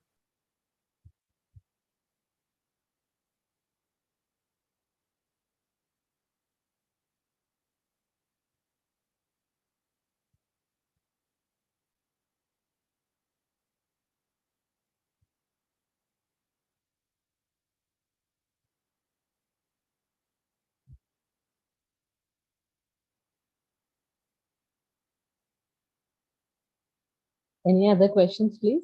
Any other questions, please?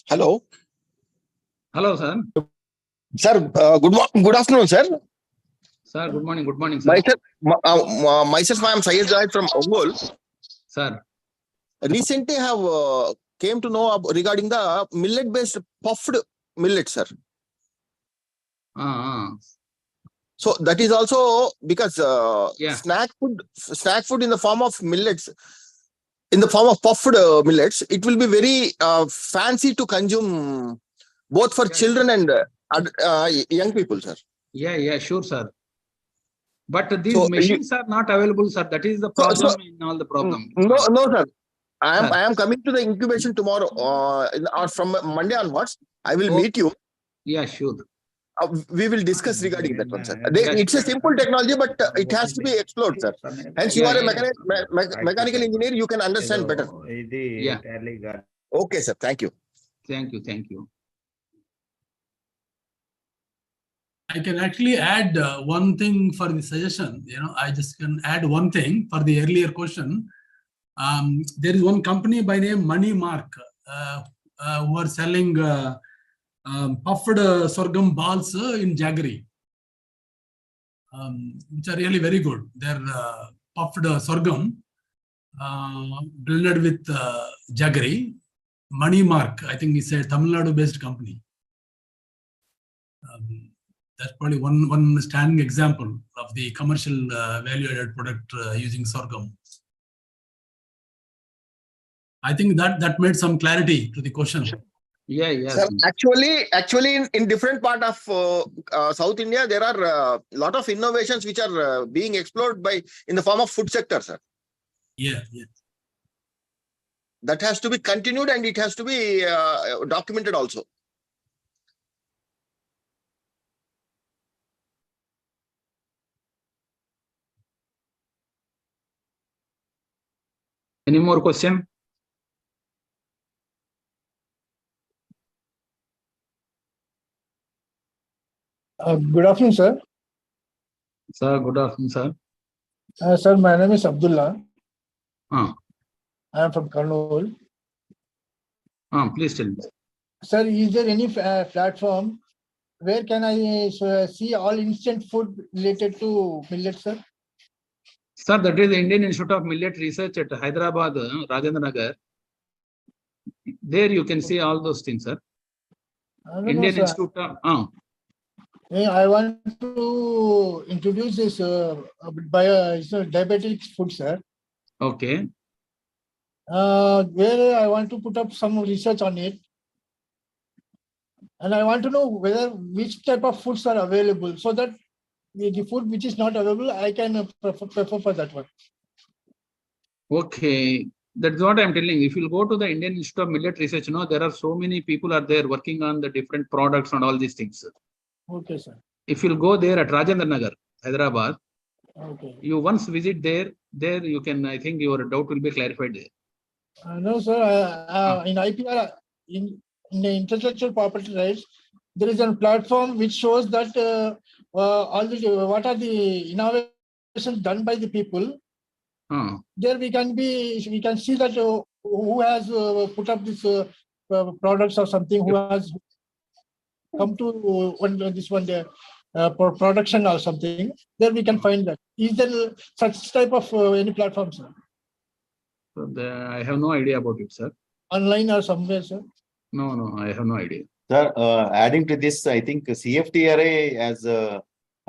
Hello. Hello, sir. Sir, good afternoon, sir. Sir, good morning. Good morning, sir. Myself, I am Syed Zahid from Ongol. Sir. Recently, I have came to know regarding the millet-based puffed millet, sir. So that is also because Yeah. snack food in the form of millets, in the form of puffed millets, it will be very fancy to consume both for children and young people, sir. Yeah, sure, sir. But these So machines are not available, sir. That is the problem in all the problem. No, sir. I am coming to the incubation tomorrow or from Monday onwards. I will meet you. Yeah, sure. We will discuss regarding that one, sir. It's a simple technology, but it has to be explored, sir. Hence, you are a mechanical engineer. You can understand better. Yeah. Okay, sir. Thank you. Thank you. I can actually add one thing for the suggestion. I just can add one thing for the earlier question. There is one company by name Money Mark who are selling puffed sorghum balls in jaggery, which are really very good. They're puffed sorghum blended with jaggery. Money Mark, I think it's a Tamil Nadu-based company. That's probably one standing example of the commercial value-added product using sorghum. I think that made some clarity to the question. Yeah. Sir, actually, in different part of South India, there are a lot of innovations which are being explored in the form of food sector, sir. Yeah. That has to be continued and it has to be documented also. Any more question? Good afternoon, sir. Sir, good afternoon, sir. Sir, my name is Abdullah. I am from Kurnool. Please tell me. Sir, is there any platform where can I see all instant food related to millet, sir? Sir, that is the Indian Institute of Millet Research at Hyderabad, Rajendra Nagar. There you can see all those things, sir. Indian Institute of... I want to introduce this diabetic food, sir. Okay. Where I want to put up some research on it. And I want to know which type of foods are available so that the food which is not available, I can prefer for that one. Okay. That's what I'm telling. If you go to the Indian Institute of Millet Research, there are so many people are there working on the different products and all these things. Okay, sir. If you'll go there at Rajendra Nagar, Hyderabad, okay, you once visit there you can, I think your doubt will be clarified there. No, sir. In IPR, in the intellectual property rights, there is a platform which shows that what are the innovations done by the people. There we can see that who has put up this products or something, who has come to this one day for production or something. There we can find that. Is there such type of any platform, sir? So I have no idea about it, sir. Online or somewhere, sir? No, I have no idea. Sir, adding to this, I think CFTRA has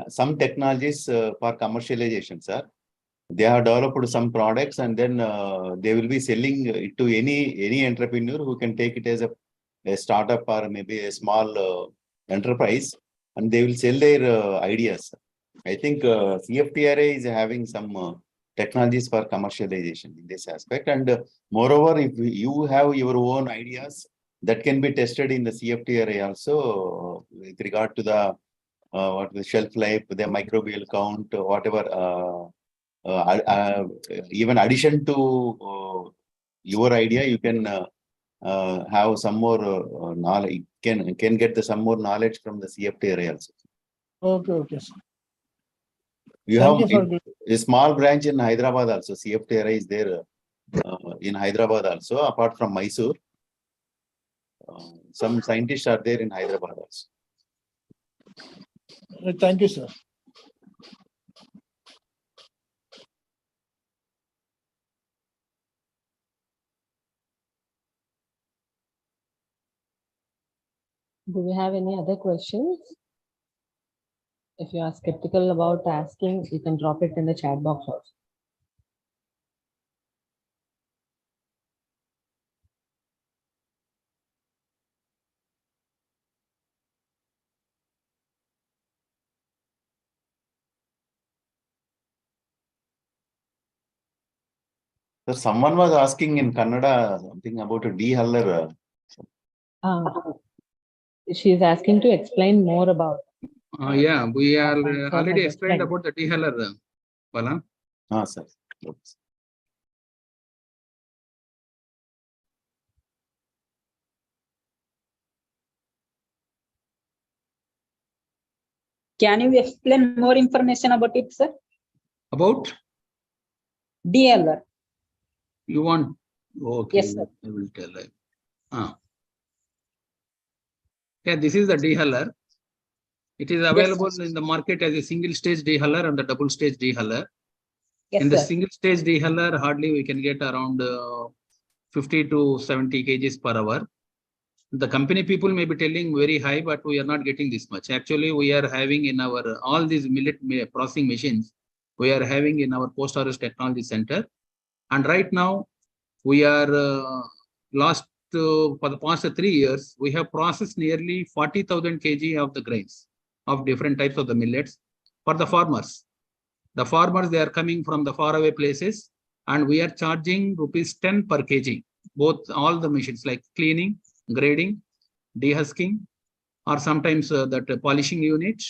some technologies for commercialization, sir. They have developed some products and then they will be selling it to any entrepreneur who can take it as a startup or maybe a small enterprise, and they will sell their ideas. I think CFTRA is having some technologies for commercialization in this aspect. And moreover, if you have your own ideas, that can be tested in the CFTRA also with regard to the shelf life, the microbial count, whatever. Even addition to your idea, you can have some more knowledge. Can get some more knowledge from the CFTRA also. Okay, sir. You have a small branch in Hyderabad also. CFTRA is there in Hyderabad also, apart from Mysore. some scientists are there in Hyderabad also. Thank you, sir. Do we have any other questions? If you are skeptical about asking, you can drop it in the chat box also. So someone was asking in Kannada something about a dehuller. She is asking to explain more about. Yeah, we are Sir already has explained explained. about the dehuller, Bala. Sir. Can you explain more information about it, sir? About? DLR. You want? Okay, Yes, sir. I will tell you. Yeah, this is the dehuller. It is available in the market as a single stage dehuller and the double stage dehuller. Yes, In the sir. single stage dehuller, hardly we can get around 50 to 70 kgs per hour. The company people may be telling very high, but we are not getting this much. Actually, we are having in our all these millet processing machines, we are having in our post harvest technology center. And right now, we are for the past 3 years, we have processed nearly 40,000 kg of the grains of different types of the millets for the farmers. The farmers, they are coming from the faraway places, and we are charging ₹10 per kg, both all the machines like cleaning, grading, dehusking, or sometimes that polishing unit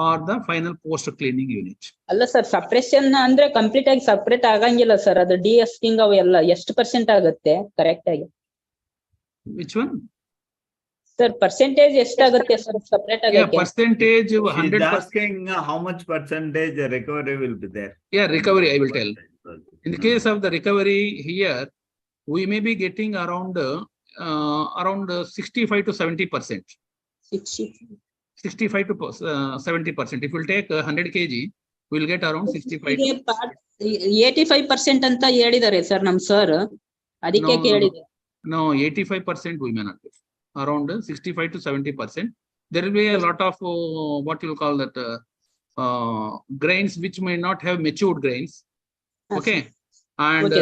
or the final post cleaning unit. ಅಲ್ಲ sir separation ಅಂದ್ರೆ complete ಆಗಿ separate ಆಗಂಗಿಲ್ಲ sir ಅದು ಡಿಎಸ್ಕಿಂಗ್ ಅವೆಲ್ಲ ಎಷ್ಟು percent ಆಗುತ್ತೆ correct ಆಗಿ Which one? Sir percentage ಎಷ್ಟಾಗುತ್ತೆ ಸರ್ ಸಪರೇಟ್ ಆಗಿ Yeah, percentage She's 100%. asking how much percentage recovery will be there. Yeah, recovery I will tell. In the case of the recovery here, we may be getting around 65 to 70%. 65 to 70%. If we'll take 100 kg, we'll get around 65. 85% ಅಂತ ಹೇಳಿದ್ದಾರೆ sir ನಮ್ sir ಅದಕ್ಕೆ ಕೇಳಿದೆ. No, 85% we may not get. Around 65 to 70%. There will be a lot of what you call that grains which may not have matured grains. Okay. And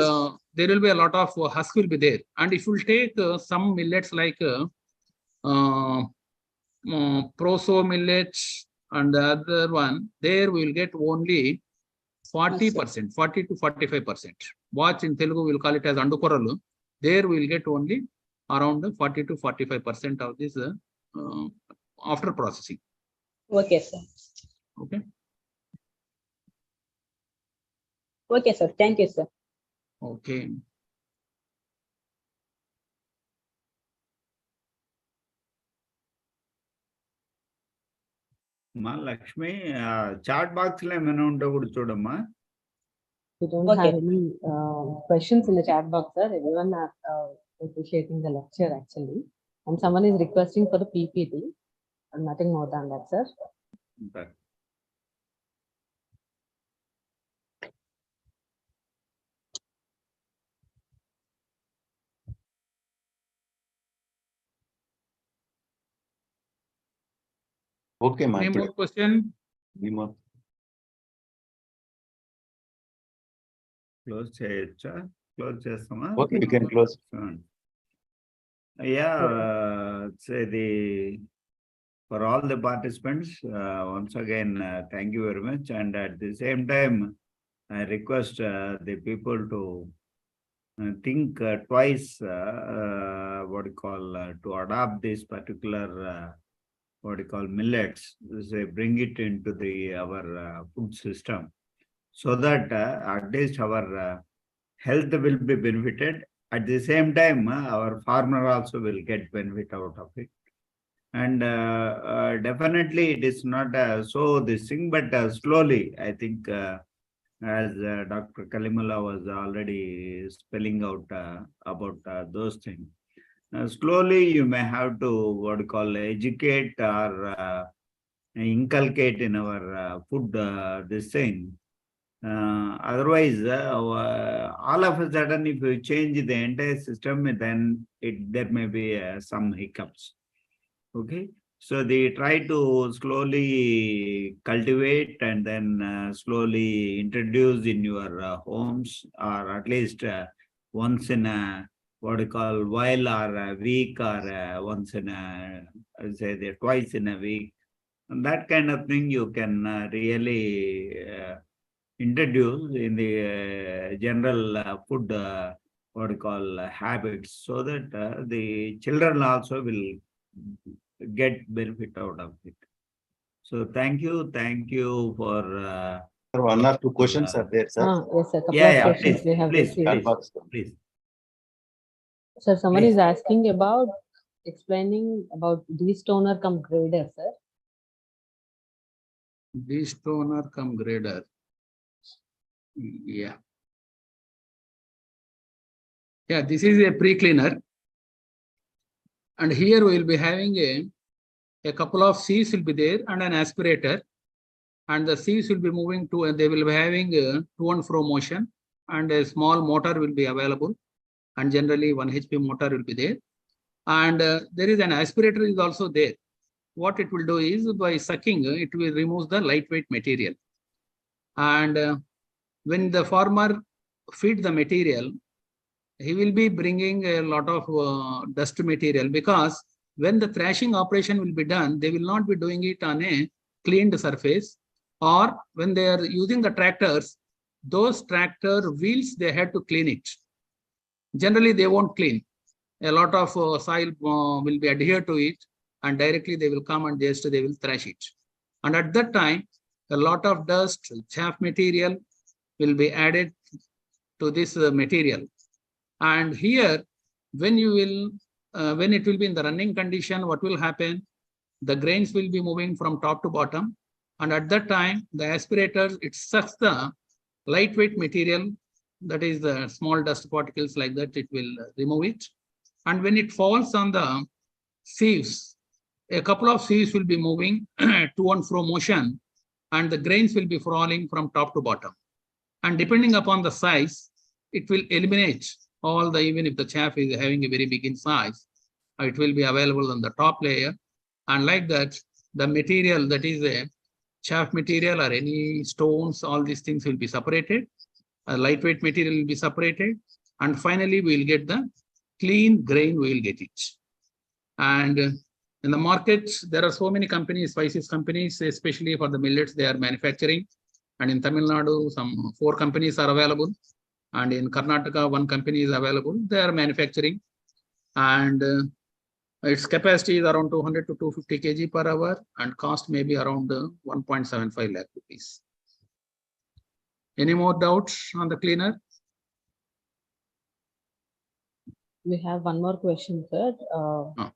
there will be a lot of husk will be there. And if you take some millets like proso millets and the other one, there we will get only 40%, 40 to 45%. Watch in Telugu, we will call it as andukoralu. There we will get only around 40 to 45% of this after processing. Okay, sir. Okay. Okay, sir. Thank you, sir. Okay. Ma Lakshmi, chat box le emana unte kuda chudamma. We don't have any questions in the chat box, sir. Everyone are appreciating the lecture actually. And someone is requesting for the PPT. And nothing more than that, sir. Okay. Okay, Any more question? Any more? Close cheyacha. Close chestama. Okay, you can close. Yeah, say for all the participants, once again, thank you very much. And at the same time, I request the people to think twice, what you call, to adopt this particular, what you call millets, say bring it into our food system, so that at least our health will be benefited. At the same time, our farmer also will get benefit out of it. And definitely it is not so this thing, but slowly, I think, as Dr. Kalimula was already spelling out about those things. slowly you may have to what you call educate or inculcate in our food this thing. Otherwise, all of a sudden, if you change the entire system, then there may be some hiccups. Okay, so they try to slowly cultivate and then slowly introduce in your homes, or at least once in a what you call while or a week, or once in a twice in a week. And that kind of thing you can really introduce in the general food what you call habits, so that the children also will get benefit out of it. So thank you for One or two questions are there, sir. Yes, sir. Couple yeah, of yeah, questions please, we have please, received. please, please. Sir, someone Please. is asking about explaining about de-stoner cum grader, sir. De-stoner cum grader. Yeah. Yeah, this is a pre-cleaner. And here we will be having a couple of sieves will be there and an aspirator. And the sieves will be moving to, and they will be having to and fro motion, and a small motor will be available. And generally 1 HP motor will be there. And there is an aspirator is also there. What it will do is by sucking, it will remove the lightweight material. And when the farmer feed the material, he will be bringing a lot of dust material, because when the thrashing operation will be done, they will not be doing it on a cleaned surface, or when they are using the tractors, those tractor wheels, they had to clean it. Generally, they won't clean. A lot of soil will be adhered to it, and directly they will come and just they will thrash it. And at that time, a lot of dust, chaff material will be added to this material. And here, when you will, when it will be in the running condition, what will happen? The grains will be moving from top to bottom. And at that time, the aspirator, it sucks the lightweight material, that is the small dust particles like that, it will remove it. And when it falls on the sieves, a couple of sieves will be moving to and fro motion, and the grains will be falling from top to bottom. And depending upon the size, it will eliminate all the, even if the chaff is having a very big in size, it will be available on the top layer. And like that, the material that is a chaff material or any stones, all these things will be separated. A lightweight material will be separated. And finally, we will get the clean grain, we will get it. And in the market, there are so many companies, spices companies, especially for the millets, they are manufacturing. And in Tamil Nadu, some 4 companies are available. And in Karnataka, 1 company is available. They are manufacturing. And its capacity is around 200 to 250 kg per hour, and cost may be around 1.75 lakh rupees. Any more doubts on the cleaner? We have one more question, sir.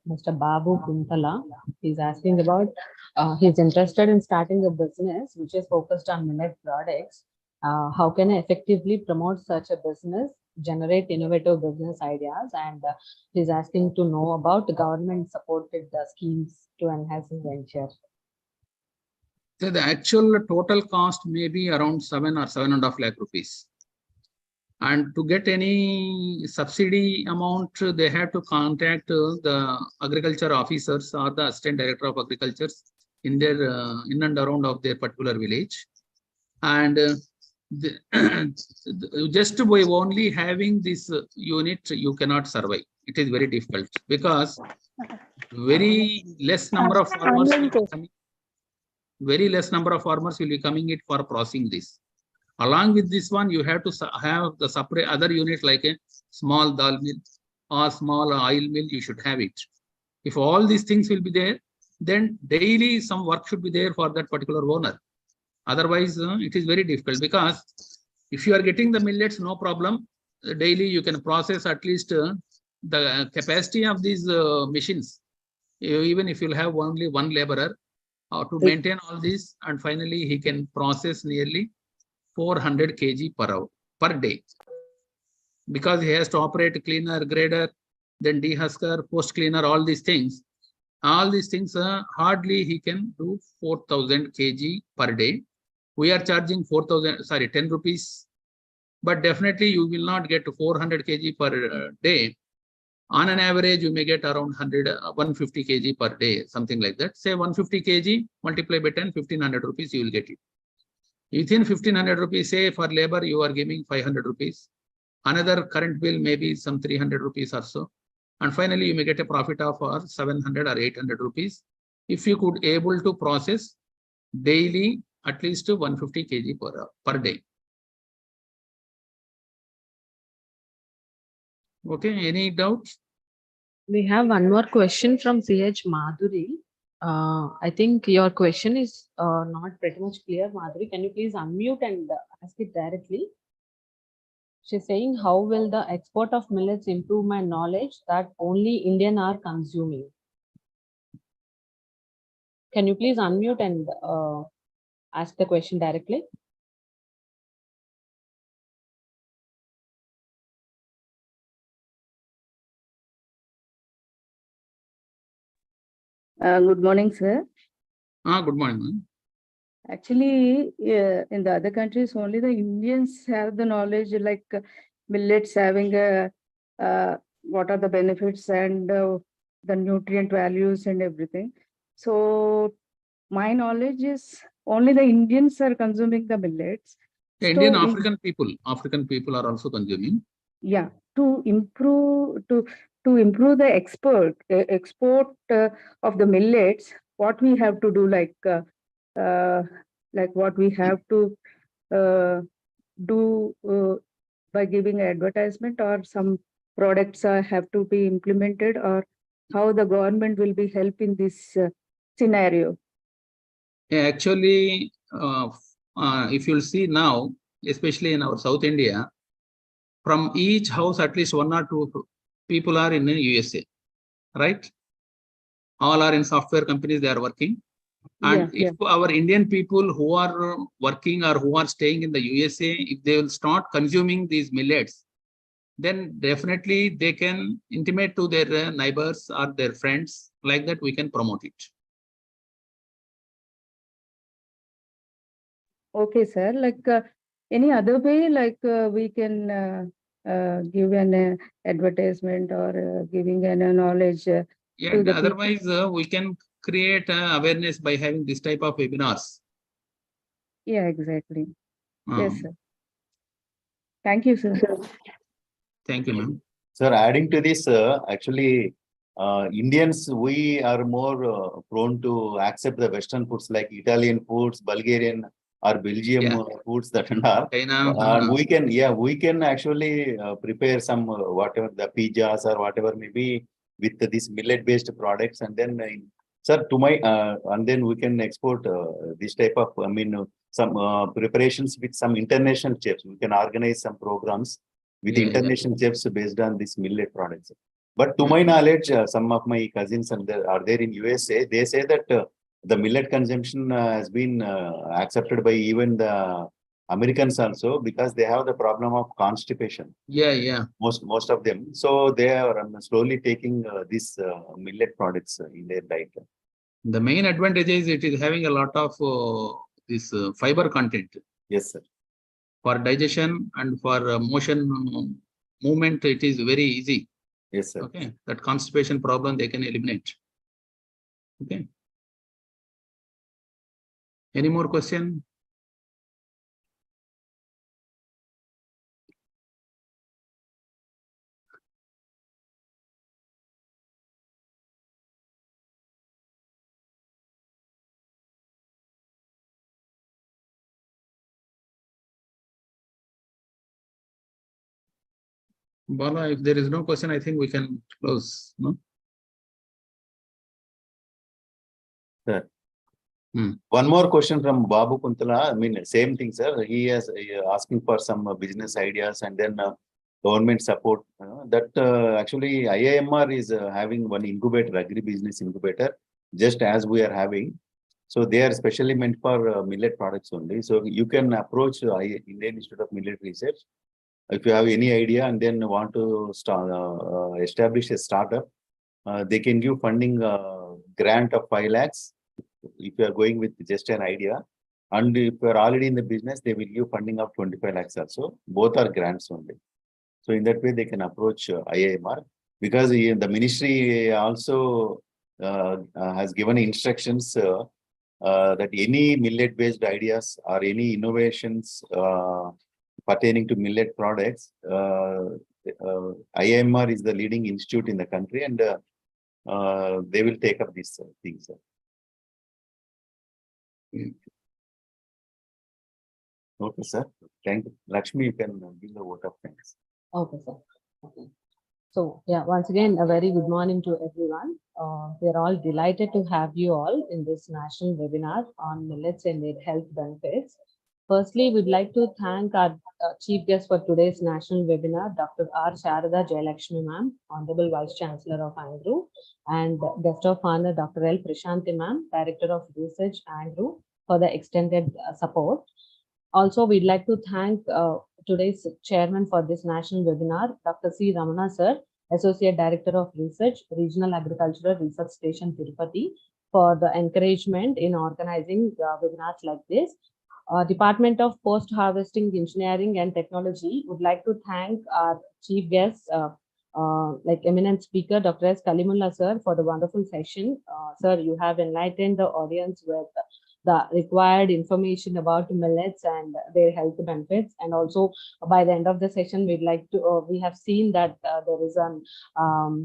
Mr. Babu Kuntala, he's asking about, he's interested in starting a business which is focused on millet products. How can I effectively promote such a business, generate innovative business ideas? And he's asking to know about the government supported schemes to enhance his venture. So the actual total cost may be around 7 or 7.5 lakh rupees. And to get any subsidy amount, they have to contact the agriculture officers or the assistant director of agriculture in their in and around of their particular village. And just by only having this unit, you cannot survive. It is very difficult, because very less number of farmers will be coming, very less number of farmers will be coming it for processing this. Along with this one, you have to have the separate other unit like a small dal mill or small oil mill, you should have it. If all these things will be there, then daily some work should be there for that particular owner. Otherwise, it is very difficult, because if you are getting the millets, no problem. Daily you can process at least the capacity of these machines. Even if you'll have only 1 laborer to maintain all this, and finally he can process nearly 400 kg per hour per day, because he has to operate cleaner, grader, then dehusker, post cleaner, all these things. All these things, hardly he can do 4,000 kg per day. We are charging 10 rupees, but definitely you will not get 400 kg per day. On an average, you may get around 150 kg per day, something like that. Say 150 kg, multiply by 10, 1,500 rupees, you will get it. Within 1,500 rupees, say for labor, you are giving 500 rupees. Another current bill may be some 300 rupees or so. And finally, you may get a profit of 700 or 800 rupees. If you could able to process daily at least 150 kg per day. Okay, any doubts? We have one more question from CH Madhuri. I think your question is not pretty much clear, Madhuri. Can you please unmute and ask it directly? She's saying, how will the export of millets improve my knowledge that only Indian are consuming? Can you please unmute and ask the question directly? Good morning, sir. Good morning, ma'am. Actually, in the other countries, only the Indians have the knowledge, like millets having what are the benefits and the nutrient values and everything. So my knowledge is only the Indians are consuming the millets. The Indian African people are also consuming. Yeah, to improve the export of the millets, what we have to do, like what we have to do by giving advertisement, or some products have to be implemented, or how the government will be helping this scenario. Yeah, actually, if you'll see now, especially in our South India, from each house, at least 1 or 2 people are in the USA, right? All are in software companies, they are working. And if our Indian people who are working or who are staying in the USA, if they will start consuming these millets, then definitely they can intimate to their neighbors or their friends. Like that, we can promote it. Okay, sir. Like any other way, like we can give an advertisement or giving an knowledge. Yeah, otherwise we can create awareness by having this type of webinars. Yeah, exactly. Yes, sir. Thank you, sir. Thank you, ma'am. Sir, adding to this, actually, Indians, we are more prone to accept the Western foods like Italian foods, Bulgarian or Belgium foods that are. And we can actually prepare some whatever the pizzas or whatever maybe with this millet-based products, and then, sir, and then we can export this type of, some preparations with some international chefs. We can organize some programs with international chefs based on these millet products. But to my knowledge, some of my cousins are there in USA. They say that the millet consumption has been accepted by even the Americans also, because they have the problem of constipation. Most of them. So they are slowly taking these millet products in their diet. The main advantage is it is having a lot of this fiber content. Yes, sir. For digestion and for motion movement, it is very easy. Yes, sir. Okay, that constipation problem they can eliminate. Okay. Any more question? Bala, if there is no question, I think we can close. No? Sir. One more question from Babu Kuntala. I mean, same thing, sir. He is asking for some business ideas and then government support. Actually, IIMR is having one incubator, agri-business incubator, just as we are having. So they are specially meant for millet products only. So you can approach Indian Institute of Millet Research. if you have any idea and then want to start establish a startup, they can give funding grant of 5 lakhs if you are going with just an idea. And if you are already in the business, they will give funding of 25 lakhs also. Both are grants only. So in that way, they can approach IIMR, because the ministry also has given instructions that any millet-based ideas or any innovations pertaining to millet products, IIMR is the leading institute in the country, and they will take up these things. Okay, sir. Thank you. Lakshmi, you can give the vote of thanks. Okay, sir. Okay. So yeah, once again, a very good morning to everyone. We are all delighted to have you all in this national webinar on millets and their health benefits. Firstly, we'd like to thank our chief guest for today's national webinar, Dr. R. Sharada Jayalakshmi ma'am, Honorable Vice Chancellor of ANGRAU, and guest of honor, Dr. L. Prashanthi ma'am, Director of Research, ANGRAU, for the extended support. Also, we'd like to thank today's chairman for this national webinar, Dr. C. Ramana sir, Associate Director of Research, Regional Agricultural Research Station, Tirupati, for the encouragement in organizing webinars like this. Department of Post-Harvesting Engineering and Technology would like to thank our chief guests, like eminent speaker, Dr. S. Kalimullah sir, for the wonderful session. Sir, you have enlightened the audience with the required information about millets and their health benefits. And also by the end of the session, we'd like to, we have seen that there is an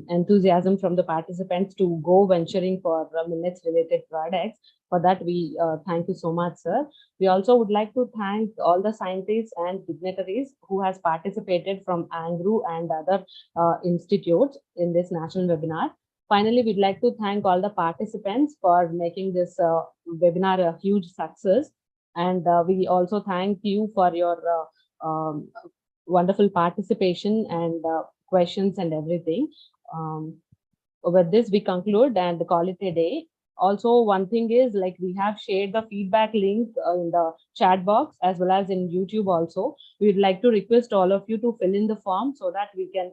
enthusiasm from the participants to go venturing for millets related products. For that, we thank you so much, sir. We also would like to thank all the scientists and dignitaries who has participated from ANGRAU and other institutes in this national webinar. Finally, we'd like to thank all the participants for making this webinar a huge success. And we also thank you for your wonderful participation and questions and everything. With this, we conclude and call it a day. Also, one thing is, like, we have shared the feedback link in the chat box as well as in YouTube also. We'd like to request all of you to fill in the form so that we can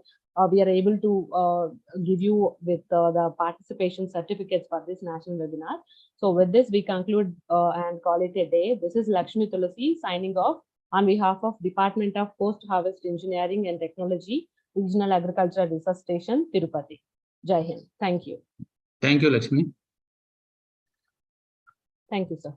we are able to give you with the participation certificates for this national webinar. So with this, we conclude and call it a day. This is Lakshmi Tulasi signing off on behalf of Department of Post-Harvest Engineering and Technology, Regional Agricultural Research Station, Tirupati. Jai Hind. Thank you. Thank you, Lakshmi. Thank you, sir.